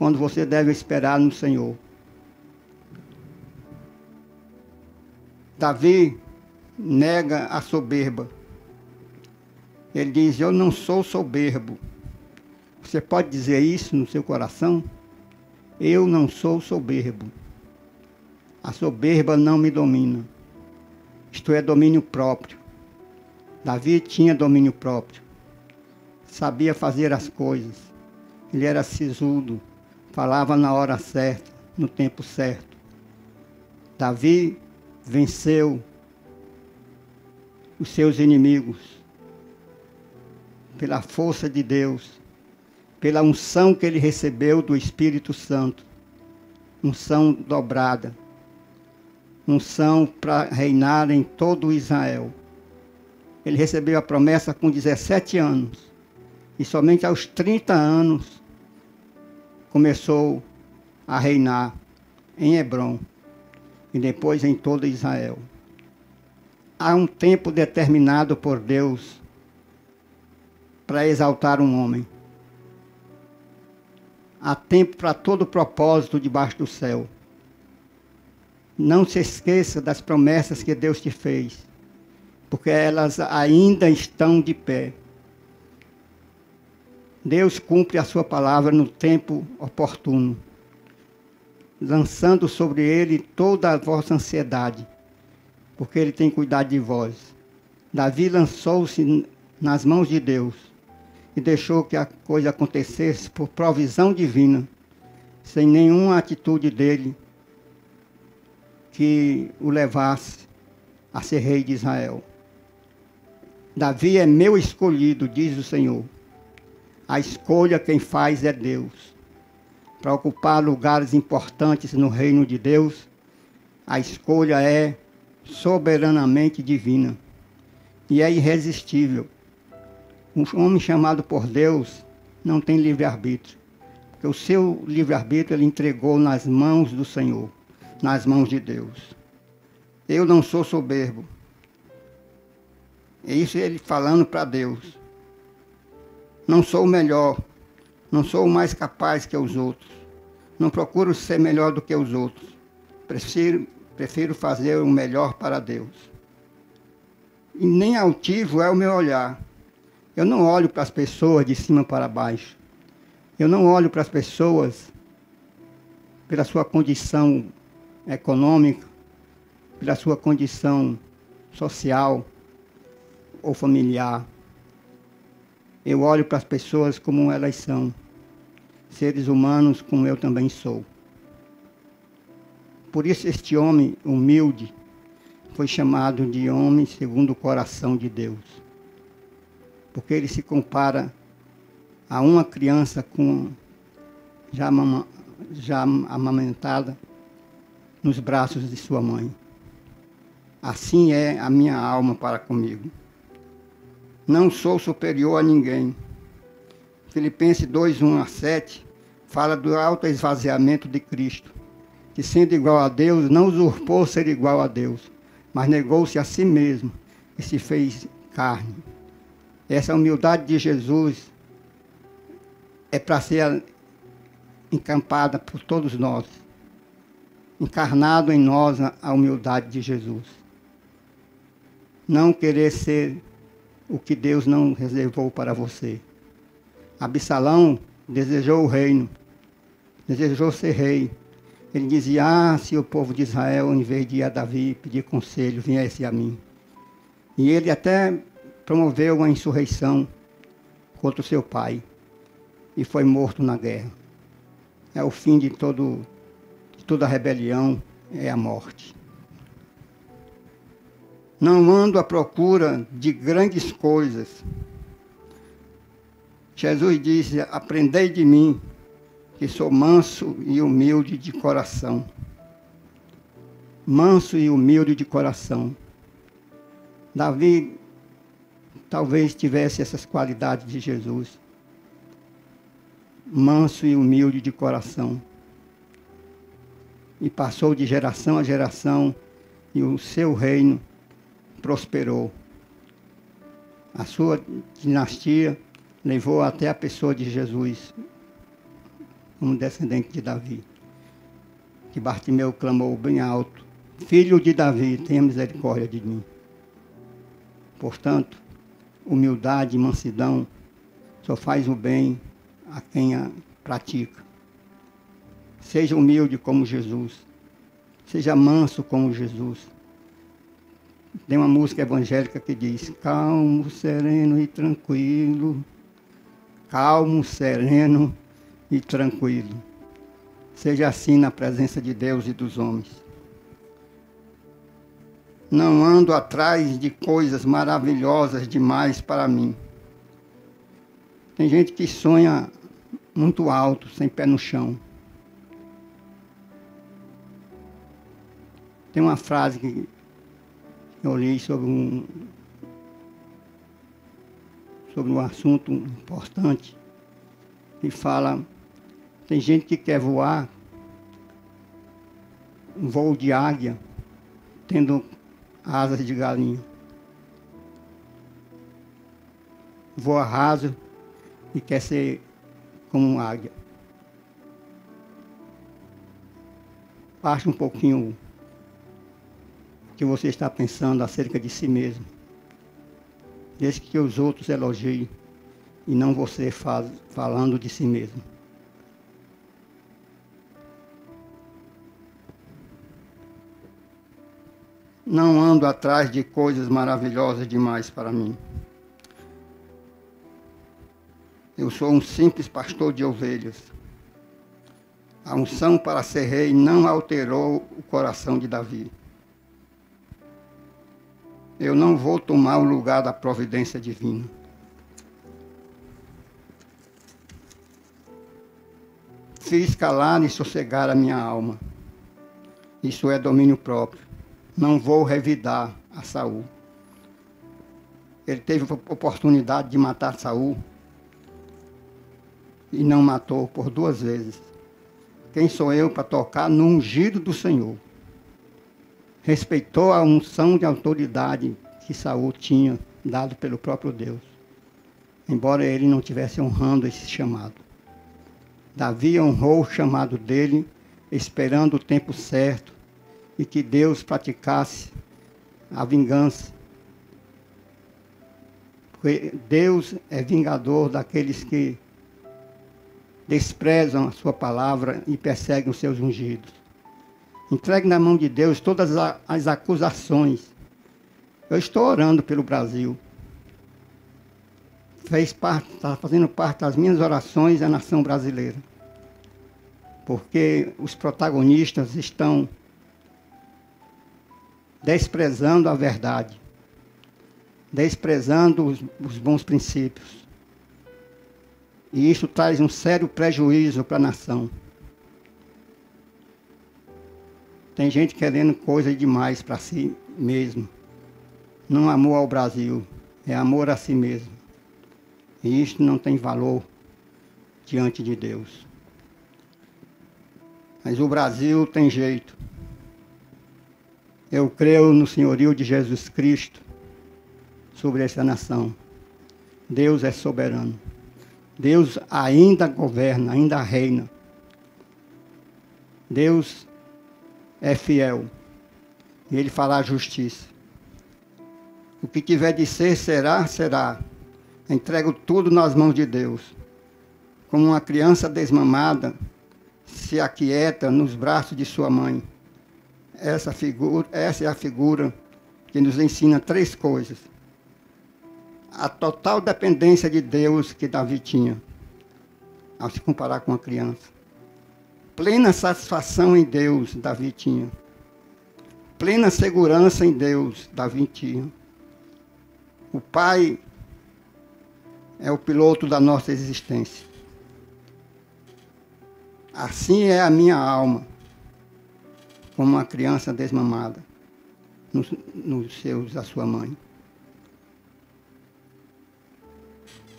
[SPEAKER 6] quando você deve esperar no Senhor. Davi nega a soberba. Ele diz, eu não sou soberbo. Você pode dizer isso no seu coração? Eu não sou soberbo. A soberba não me domina. Isto é domínio próprio. Davi tinha domínio próprio. Sabia fazer as coisas. Ele era sisudo. Falava na hora certa, no tempo certo. Davi venceu os seus inimigos pela força de Deus, pela unção que ele recebeu do Espírito Santo, unção dobrada, unção para reinar em todo Israel. Ele recebeu a promessa com 17 anos, e somente aos 30 anos começou a reinar em Hebrom, e depois em todo Israel. Há um tempo determinado por Deus para exaltar um homem. Há tempo para todo propósito debaixo do céu. Não se esqueça das promessas que Deus te fez, porque elas ainda estão de pé. Deus cumpre a sua palavra no tempo oportuno, lançando sobre ele toda a vossa ansiedade, porque ele tem cuidado de vós. Davi lançou-se nas mãos de Deus e deixou que a coisa acontecesse por provisão divina, sem nenhuma atitude dele que o levasse a ser rei de Israel. Davi é meu escolhido, diz o Senhor. A escolha quem faz é Deus. Para ocupar lugares importantes no reino de Deus, a escolha é soberanamente divina e é irresistível. Um homem chamado por Deus não tem livre-arbítrio, porque o seu livre-arbítrio ele entregou nas mãos do Senhor, nas mãos de Deus. Eu não sou soberbo. É isso ele falando para Deus. Não sou o melhor, Não sou mais capaz que os outros. Não procuro ser melhor do que os outros. Prefiro fazer o melhor para Deus. E nem altivo é o meu olhar. Eu não olho para as pessoas de cima para baixo. Eu não olho para as pessoas pela sua condição econômica, pela sua condição social ou familiar. Eu olho para as pessoas como elas são, seres humanos como eu também sou. Por isso este homem humilde foi chamado de homem segundo o coração de Deus. Porque ele se compara a uma criança já amamentada nos braços de sua mãe. Assim é a minha alma para comigo. Não sou superior a ninguém. Filipenses 2:1-7 fala do alto esvaziamento de Cristo, que sendo igual a Deus, não usurpou ser igual a Deus, mas negou-se a si mesmo e se fez carne. Essa humildade de Jesus é para ser encampada por todos nós, encarnado em nós a humildade de Jesus. Não querer ser o que Deus não reservou para você. Absalão desejou o reino, desejou ser rei. Ele dizia, se o povo de Israel, em vez de ir a Davi pedir conselho, viesse a mim. E ele até promoveu uma insurreição contra o seu pai e foi morto na guerra. É o fim de toda rebelião, é a morte. Não ando à procura de grandes coisas. Jesus disse, aprendei de mim, que sou manso e humilde de coração. Manso e humilde de coração. Davi talvez tivesse essas qualidades de Jesus. Manso e humilde de coração. E passou de geração a geração e o seu reino prosperou. A sua dinastia levou até a pessoa de Jesus, como descendente de Davi. Que Bartimeu clamou bem alto, Filho de Davi, tenha misericórdia de mim. Portanto, humildade e mansidão só faz o bem a quem a pratica. Seja humilde como Jesus. Seja manso como Jesus. Tem uma música evangélica que diz, calmo, sereno e tranquilo. Calmo, sereno e tranquilo. Seja assim na presença de Deus e dos homens. Não ando atrás de coisas maravilhosas demais para mim. Tem gente que sonha muito alto, sem pé no chão. Tem uma frase que eu li sobre um assunto importante, que fala, tem gente que quer voar um voo de águia, tendo asas de galinha. Voa raso e quer ser como uma águia. Baixe um pouquinho o que você está pensando acerca de si mesmo. Deixe que os outros elogiem e não você falando de si mesmo. Não ando atrás de coisas maravilhosas demais para mim. Eu sou um simples pastor de ovelhas. A unção para ser rei não alterou o coração de Davi. Eu não vou tomar o lugar da providência divina. Fiz calar e sossegar a minha alma. Isso é domínio próprio. Não vou revidar a Saul. Ele teve a oportunidade de matar Saul e não matou por 2 vezes. Quem sou eu para tocar no ungido do Senhor? Respeitou a unção de autoridade que Saul tinha dado pelo próprio Deus, embora ele não estivesse honrando esse chamado. Davi honrou o chamado dele, esperando o tempo certo, e que Deus praticasse a vingança. Porque Deus é vingador daqueles que desprezam a sua palavra e perseguem os seus ungidos. Entregue na mão de Deus todas as acusações. Eu estou orando pelo Brasil. Está fazendo parte das minhas orações a nação brasileira. Porque os protagonistas estão desprezando a verdade, desprezando os bons princípios. E isso traz um sério prejuízo para a nação. Tem gente querendo coisa demais para si mesmo. Não amor ao Brasil, é amor a si mesmo. E isso não tem valor diante de Deus. Mas o Brasil tem jeito. Eu creio no senhorio de Jesus Cristo sobre essa nação. Deus é soberano. Deus ainda governa, ainda reina. Deus é fiel. E Ele fará a justiça. O que tiver de ser, será, será. Entrego tudo nas mãos de Deus. Como uma criança desmamada se aquieta nos braços de sua mãe. Essa é a figura que nos ensina 3 coisas. A total dependência de Deus que Davi tinha, ao se comparar com uma criança. Plena satisfação em Deus, Davi tinha. Plena segurança em Deus, Davi tinha. O Pai é o piloto da nossa existência. Assim é a minha alma, como uma criança desmamada nos seios da sua mãe.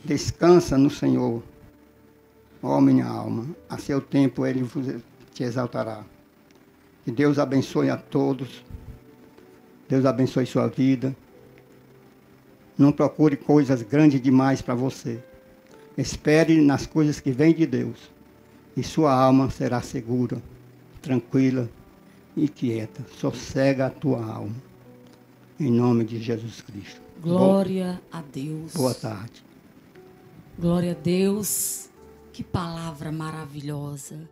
[SPEAKER 6] Descansa no Senhor, ó minha alma, a seu tempo Ele te exaltará. Que Deus abençoe a todos, Deus abençoe sua vida. Não procure coisas grandes demais para você. Espere nas coisas que vêm de Deus. E sua alma será segura, tranquila e quieta. Sossega a tua alma. Em nome de Jesus Cristo.
[SPEAKER 5] Glória a Deus.
[SPEAKER 6] Boa tarde.
[SPEAKER 5] Glória a Deus. Que palavra maravilhosa.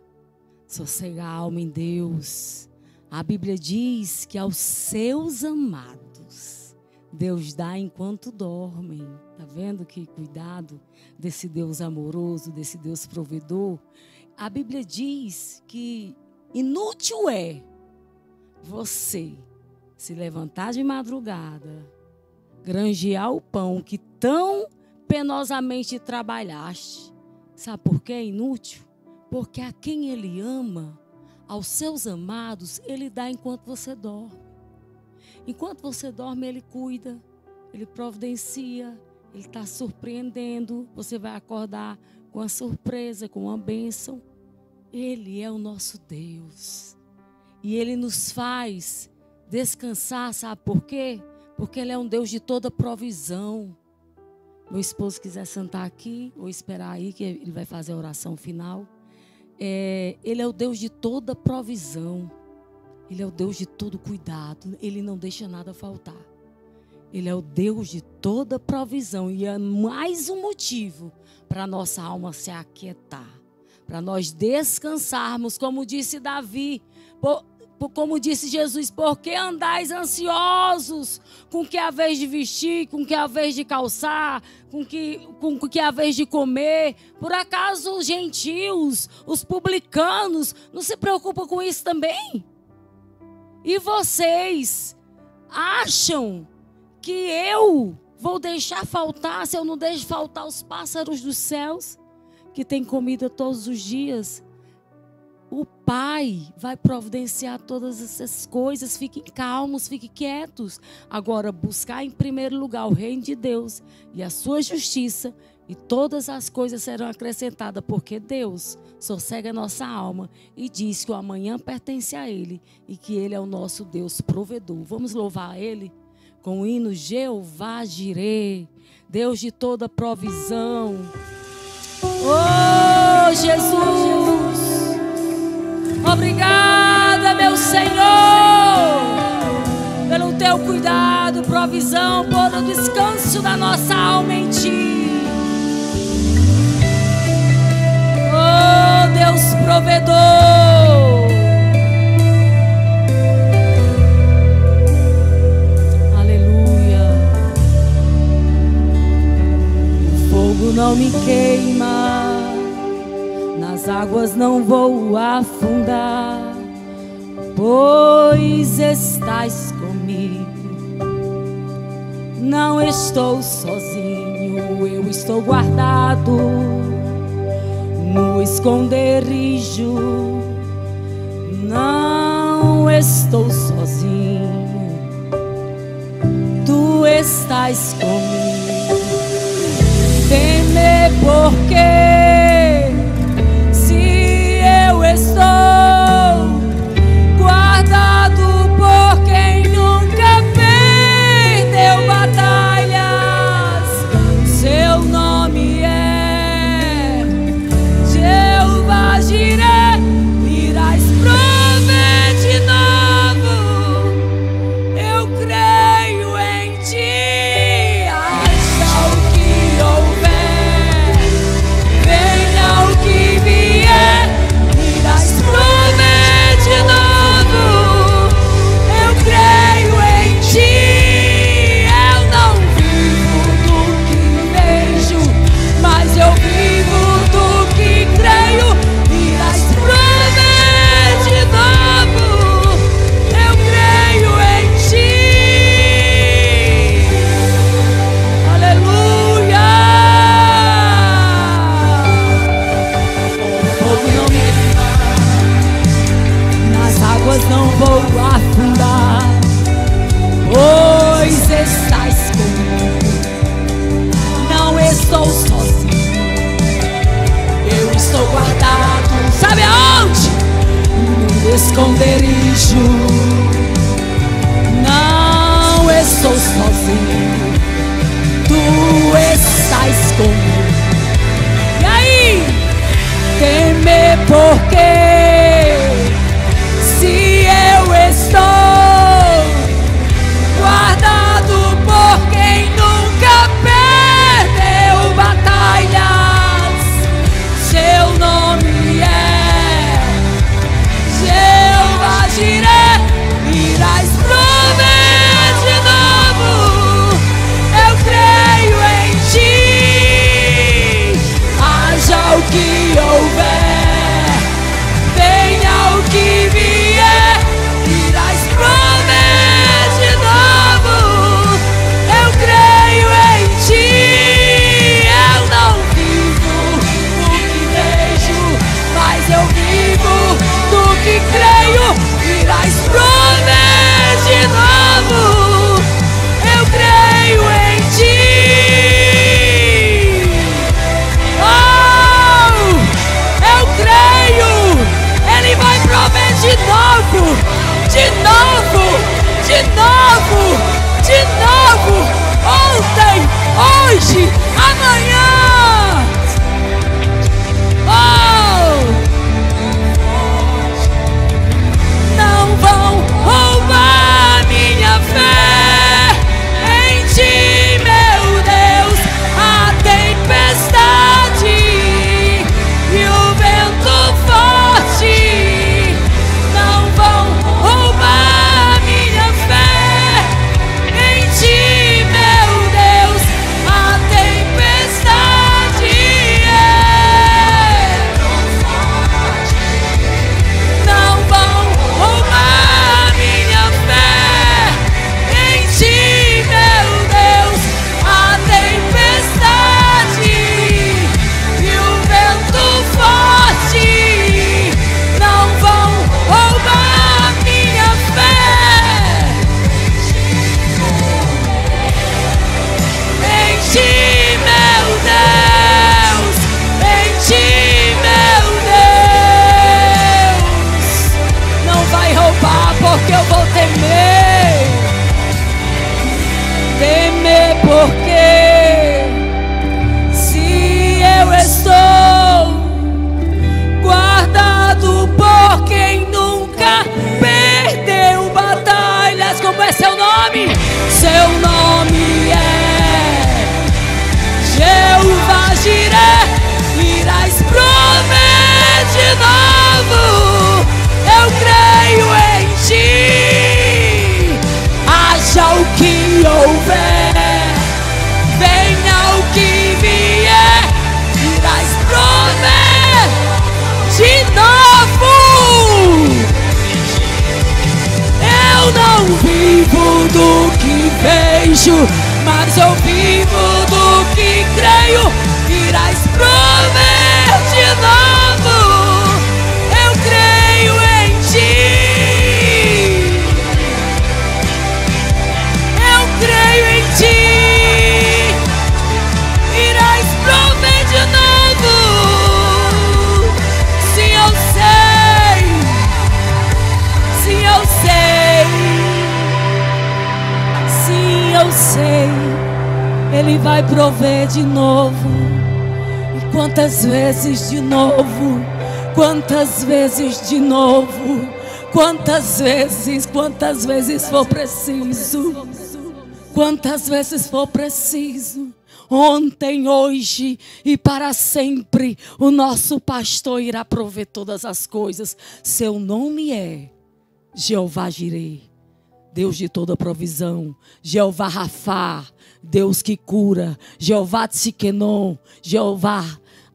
[SPEAKER 5] Sossega a alma em Deus. A Bíblia diz que aos seus amados Deus dá enquanto dormem. Tá vendo que cuidado desse Deus amoroso, desse Deus provedor? A Bíblia diz que inútil é você se levantar de madrugada, granjear o pão que tão penosamente trabalhaste. Sabe por que é inútil? Porque a quem Ele ama, aos seus amados, Ele dá enquanto você dorme. Enquanto você dorme, Ele cuida, Ele providencia, Ele está surpreendendo. Você vai acordar com a surpresa, com uma bênção. Ele é o nosso Deus. E Ele nos faz descansar, sabe por quê? Porque Ele é um Deus de toda provisão. Meu esposo quiser sentar aqui ou esperar aí, que ele vai fazer a oração final. Ele é o Deus de toda provisão. Ele é o Deus de todo cuidado. Ele não deixa nada faltar. Ele é o Deus de toda provisão. E é mais um motivo para a nossa alma se aquietar. Para nós descansarmos, como disse Davi. Como disse Jesus, por que andais ansiosos? Com que a vez de vestir, com que a vez de calçar, com que a vez de comer? Por acaso os gentios, os publicanos, não se preocupam com isso também? E vocês acham que eu vou deixar faltar, se eu não deixo faltar os pássaros dos céus, que têm comida todos os dias? O Pai vai providenciar todas essas coisas. Fiquem calmos, fiquem quietos. Agora, buscar em primeiro lugar o reino de Deus e a sua justiça, e todas as coisas serão acrescentadas, porque Deus sossega a nossa alma e diz que o amanhã pertence a Ele e que Ele é o nosso Deus provedor. Vamos louvar a Ele com o hino Jeová Jirê, Deus de toda provisão. Oh, Jesus! Obrigada, meu Senhor, pelo teu cuidado, provisão, por o descanso da nossa alma em ti. Oh, Deus provedor. Aleluia. O fogo não me queima, nas águas não vou afundar, pois estás comigo. Não estou sozinho, eu estou guardado no esconderijo. Não estou sozinho, tu estás comigo. Temer porque se eu estou guardado por quem nunca perdeu batalhas, seu nome é Jeová Jireh. Irás prover de novo, eu creio em ti. Haja o que houver, venha o que vier, irás prover de novo, eu creio em ti. Eu não vivo do que vejo, mas eu vivo do que creio. Irás prover de novo, eu creio em ti. Aleluia. O fogo não me queima, nas águas não vou afundar, pois estás comigo. Não estou sozinho, eu estou guardado. Sabe aonde? No esconderijo. Não estou sozinho, tu estás comigo. E aí? Temer porque se eu estou guardado por quem nunca perdeu batalhas, seu nome é Jeová Jireh. Irás prover de novo, eu creio em ti. Haja o que houver, vejo, mas eu vivo do que creio. Irás prover de novo. Eu creio em ti. Eu creio em ti. Irás prover de novo. Sim, eu sei. Sim, eu sei. Sim, eu sei. Ele vai prover de novo. E quantas vezes de novo? Quantas vezes de novo? Quantas vezes for preciso? Quantas vezes for preciso? Ontem, hoje e para sempre, o nosso pastor irá prover todas as coisas. Seu nome é Jeová Jireh, Deus de toda provisão. Jeová Rafá, Deus que cura. Jeová Tzikenon, Jeová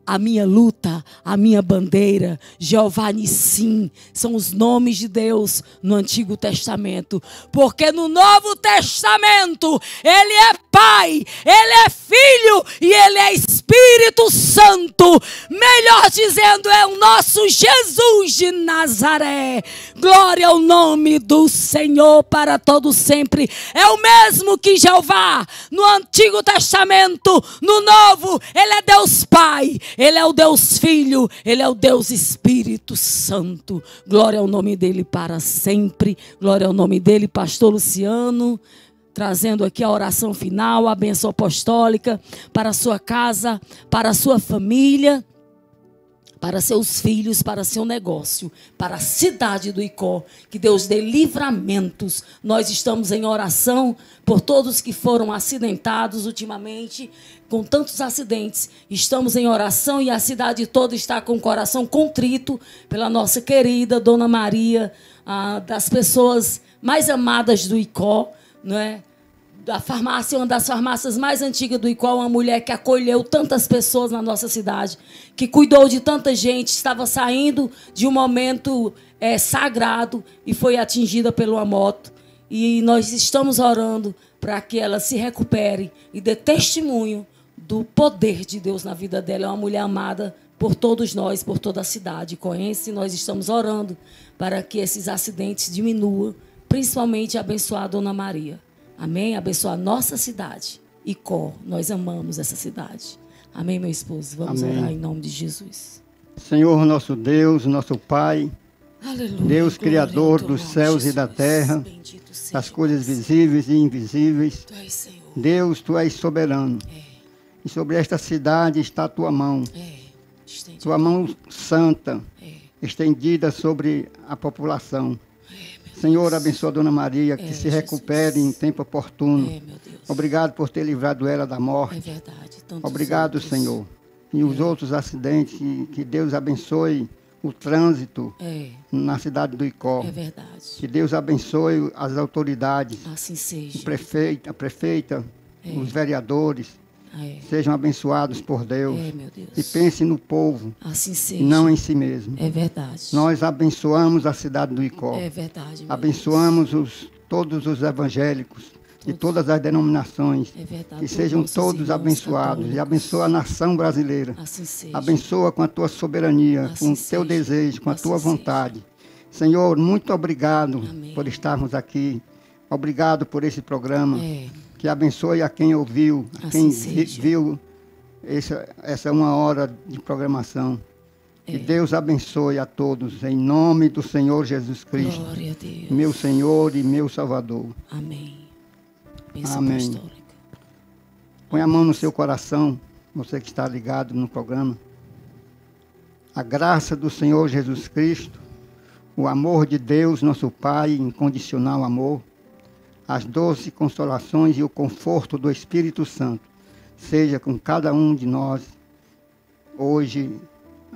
[SPEAKER 5] a minha luta, a minha bandeira. Jeová Nissim, são os nomes de Deus no Antigo Testamento. Porque no Novo Testamento, Ele é Pai, Ele é Filho e Ele é Espírito Santo. Melhor dizendo, é o nosso Jesus de Nazaré. Glória ao nome do Senhor para todo sempre. É o mesmo que Jeová no Antigo Testamento, no Novo, Ele é Deus Pai, Ele é o Deus Filho, Ele é o Deus Espírito Santo. Glória ao nome dEle para sempre. Glória ao nome dEle, pastor Luciano, trazendo aqui a oração final, a bênção apostólica para a sua casa, para a sua família, para seus filhos, para seu negócio, para a cidade do Icó. Que Deus dê livramentos. Nós estamos em oração por todos que foram acidentados ultimamente, com tantos acidentes. Estamos em oração e a cidade toda está com o coração contrito pela nossa querida Dona Maria, das pessoas mais amadas do Icó, não é? Da farmácia, uma das farmácias mais antigas do Icó, uma mulher que acolheu tantas pessoas na nossa cidade, que cuidou de tanta gente, estava saindo de um momento sagrado e foi atingida por uma moto. E nós estamos orando para que ela se recupere e dê testemunho do poder de Deus na vida dela. É uma mulher amada por todos nós, por toda a cidade icoense. Nós estamos orando para que esses acidentes diminuam, principalmente abençoar a Dona Maria. Amém? Abençoar a nossa cidade. Icó, nós amamos essa cidade. Amém, meu esposo? Vamos
[SPEAKER 6] Amém.
[SPEAKER 5] Orar em nome de Jesus.
[SPEAKER 6] Senhor, nosso Deus, nosso Pai,
[SPEAKER 5] Aleluia,
[SPEAKER 6] Deus Criador
[SPEAKER 5] glória em teu
[SPEAKER 6] dos
[SPEAKER 5] nome,
[SPEAKER 6] céus
[SPEAKER 5] Jesus.
[SPEAKER 6] e da terra,
[SPEAKER 5] Bendito seja
[SPEAKER 6] das coisas visíveis e invisíveis.
[SPEAKER 5] Tu és, Senhor.
[SPEAKER 6] Deus, Tu és soberano. E sobre esta cidade está a Tua mão.
[SPEAKER 5] Estende
[SPEAKER 6] Tua mão santa,
[SPEAKER 5] É.
[SPEAKER 6] estendida sobre a população. Senhor, abençoa a Dona Maria, que se recupere em tempo oportuno.
[SPEAKER 5] Meu Deus.
[SPEAKER 6] Obrigado por ter livrado ela da
[SPEAKER 5] É
[SPEAKER 6] morte.
[SPEAKER 5] verdade. Tantos
[SPEAKER 6] Obrigado,
[SPEAKER 5] outros.
[SPEAKER 6] Senhor. E os outros acidentes, que Deus abençoe o trânsito na cidade do Icó.
[SPEAKER 5] É verdade.
[SPEAKER 6] Que Deus abençoe as autoridades,
[SPEAKER 5] Assim seja.
[SPEAKER 6] a prefeita, os vereadores, sejam abençoados por Deus.
[SPEAKER 5] Meu Deus.
[SPEAKER 6] E pense no povo,
[SPEAKER 5] Assim seja.
[SPEAKER 6] não em si mesmo.
[SPEAKER 5] É verdade.
[SPEAKER 6] Nós abençoamos a cidade do Icó.
[SPEAKER 5] É verdade. Meu
[SPEAKER 6] Abençoamos todos os evangélicos de todas as denominações.
[SPEAKER 5] É verdade.
[SPEAKER 6] Que sejam
[SPEAKER 5] Nossos
[SPEAKER 6] todos
[SPEAKER 5] irmãos
[SPEAKER 6] abençoados. E
[SPEAKER 5] católicos.
[SPEAKER 6] abençoa a nação brasileira.
[SPEAKER 5] Assim seja.
[SPEAKER 6] Abençoa com a tua soberania,
[SPEAKER 5] Assim
[SPEAKER 6] com o
[SPEAKER 5] seja.
[SPEAKER 6] teu desejo, com a
[SPEAKER 5] Assim
[SPEAKER 6] tua
[SPEAKER 5] seja.
[SPEAKER 6] vontade. Senhor, muito obrigado
[SPEAKER 5] Amém.
[SPEAKER 6] por estarmos aqui. Obrigado por esse programa.
[SPEAKER 5] É.
[SPEAKER 6] Que abençoe a quem ouviu, a
[SPEAKER 5] Assim
[SPEAKER 6] quem
[SPEAKER 5] seja.
[SPEAKER 6] viu essa 1 hora de programação. Que Deus abençoe a todos, em nome do Senhor Jesus Cristo,
[SPEAKER 5] Glória a Deus.
[SPEAKER 6] meu Senhor e meu Salvador.
[SPEAKER 5] Amém. Bênção
[SPEAKER 6] Amém.
[SPEAKER 5] apostólica.
[SPEAKER 6] Põe a mão no seu coração, você que está ligado no programa. A graça do Senhor Jesus Cristo, o amor de Deus, nosso Pai, incondicional amor, as doces consolações e o conforto do Espírito Santo, seja com cada um de nós, hoje,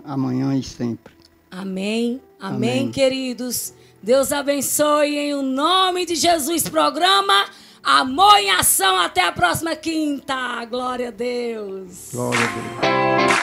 [SPEAKER 6] amanhã e sempre.
[SPEAKER 5] Amém. Amém,
[SPEAKER 6] Amém.
[SPEAKER 5] queridos. Deus abençoe em o nome de Jesus. Programa Amor em Ação. Até a próxima quinta. Glória a Deus.
[SPEAKER 6] Glória a Deus.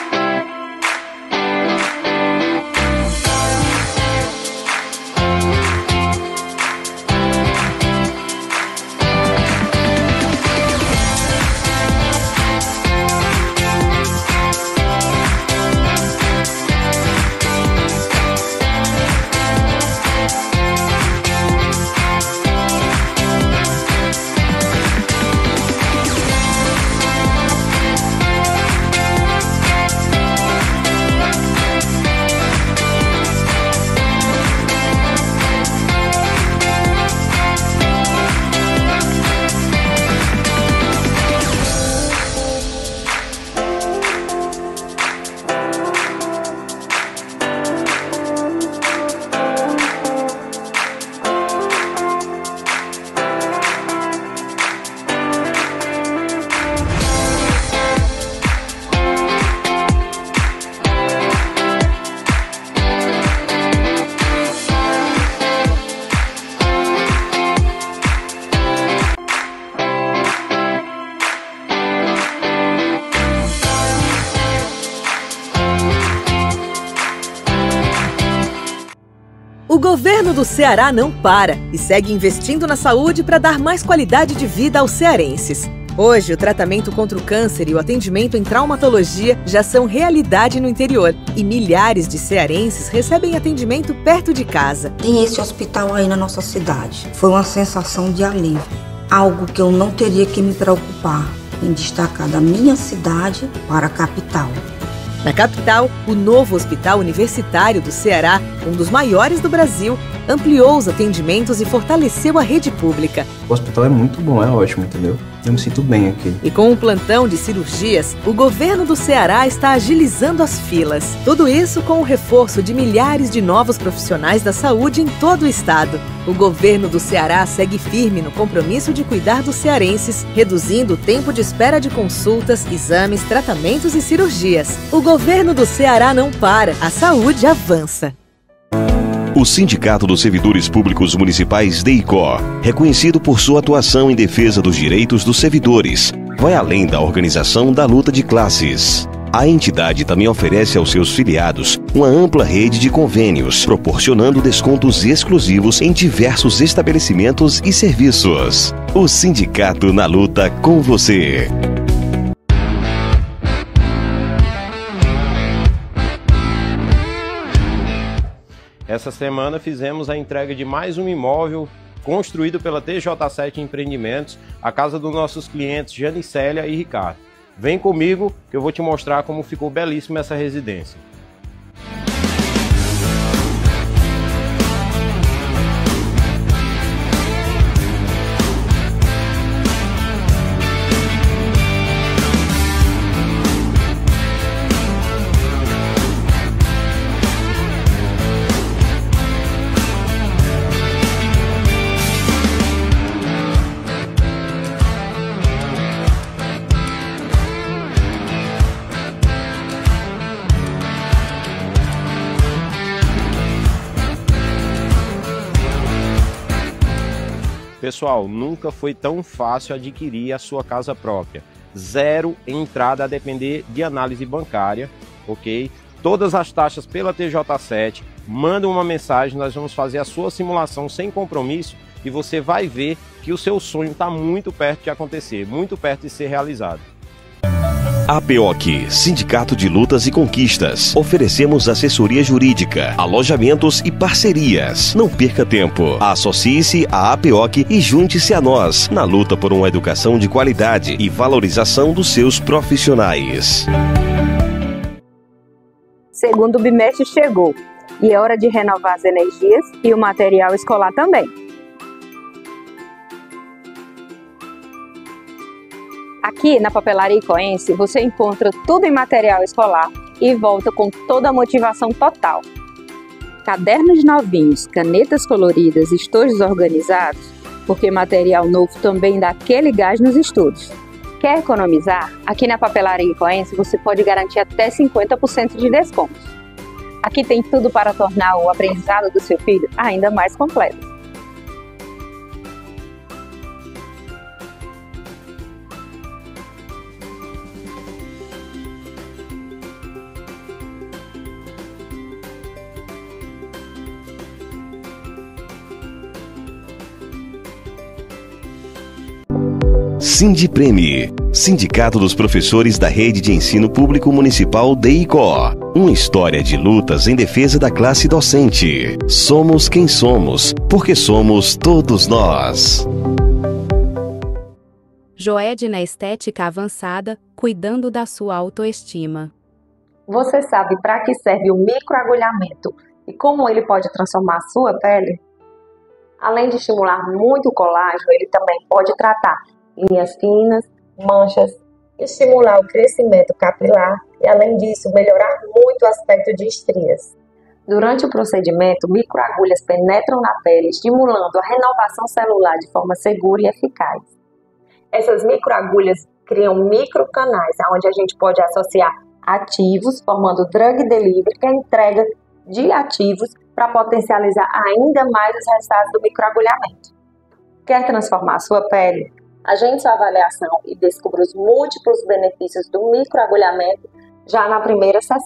[SPEAKER 7] governo do Ceará não para e segue investindo na saúde para dar mais qualidade de vida aos cearenses. Hoje, o tratamento contra o câncer e o atendimento em traumatologia já são realidade no interior e milhares de cearenses recebem atendimento perto de casa.
[SPEAKER 8] Tem esse hospital aí na nossa cidade. Foi uma sensação de alívio, algo que eu não teria que me preocupar em destacar da minha cidade para a capital.
[SPEAKER 7] Na capital, o novo Hospital Universitário do Ceará, um dos maiores do Brasil, ampliou os atendimentos e fortaleceu a rede pública.
[SPEAKER 9] O hospital é muito bom, é ótimo, entendeu? Eu me sinto bem aqui.
[SPEAKER 7] E com um plantão de cirurgias, o governo do Ceará está agilizando as filas. Tudo isso com o reforço de milhares de novos profissionais da saúde em todo o estado. O governo do Ceará segue firme no compromisso de cuidar dos cearenses, reduzindo o tempo de espera de consultas, exames, tratamentos e cirurgias. O governo do Ceará não para, a saúde avança.
[SPEAKER 2] O Sindicato dos Servidores Públicos Municipais DEICOR, reconhecido por sua atuação em defesa dos direitos dos servidores, vai além da organização da luta de classes. A entidade também oferece aos seus filiados uma ampla rede de convênios, proporcionando descontos exclusivos em diversos estabelecimentos e serviços. O sindicato na luta com você.
[SPEAKER 1] Essa semana fizemos a entrega de mais um imóvel construído pela TJ7 Empreendimentos, a casa dos nossos clientes Janicélia e Ricardo. Vem comigo que eu vou te mostrar como ficou belíssima essa residência. Pessoal, nunca foi tão fácil adquirir a sua casa própria. Zero entrada a depender de análise bancária, ok? Todas as taxas pela TJ7. Manda uma mensagem, nós vamos fazer a sua simulação sem compromisso e você vai ver que o seu sonho está muito perto de acontecer, muito perto de ser realizado.
[SPEAKER 2] APOC, Sindicato de Lutas e Conquistas. Oferecemos assessoria jurídica, alojamentos e parcerias. Não perca tempo. Associe-se à APOC e junte-se a nós na luta por uma educação de qualidade e valorização dos seus profissionais.
[SPEAKER 3] Segundo bimestre chegou e é hora de renovar as energias e o material escolar também. Aqui na Papelaria Icoense você encontra tudo em material escolar e volta com toda a motivação total. Cadernos novinhos, canetas coloridas, estojos organizados, porque material novo também dá aquele gás nos estudos. Quer economizar? Aqui na Papelaria Icoense você pode garantir até 50% de descontos. Aqui tem tudo para tornar o aprendizado do seu filho ainda mais completo.
[SPEAKER 2] Sindipreme, Sindicato dos Professores da Rede de Ensino Público Municipal DEICOR. Uma história de lutas em defesa da classe docente. Somos quem somos, porque somos todos nós.
[SPEAKER 10] Joed na estética avançada, cuidando da sua autoestima.
[SPEAKER 4] Você sabe para que serve o microagulhamento e como ele pode transformar a sua pele? Além de estimular muito o colágeno, ele também pode tratar linhas finas, manchas, estimular o crescimento capilar e, além disso, melhorar muito o aspecto de estrias. Durante o procedimento, microagulhas penetram na pele, estimulando a renovação celular de forma segura e eficaz. Essas microagulhas criam microcanais, onde a gente pode associar ativos, formando drug delivery, que é a entrega de ativos para potencializar ainda mais os resultados do microagulhamento. Quer transformar a sua pele? Agende sua avaliação e descubra os múltiplos benefícios do microagulhamento já na primeira sessão.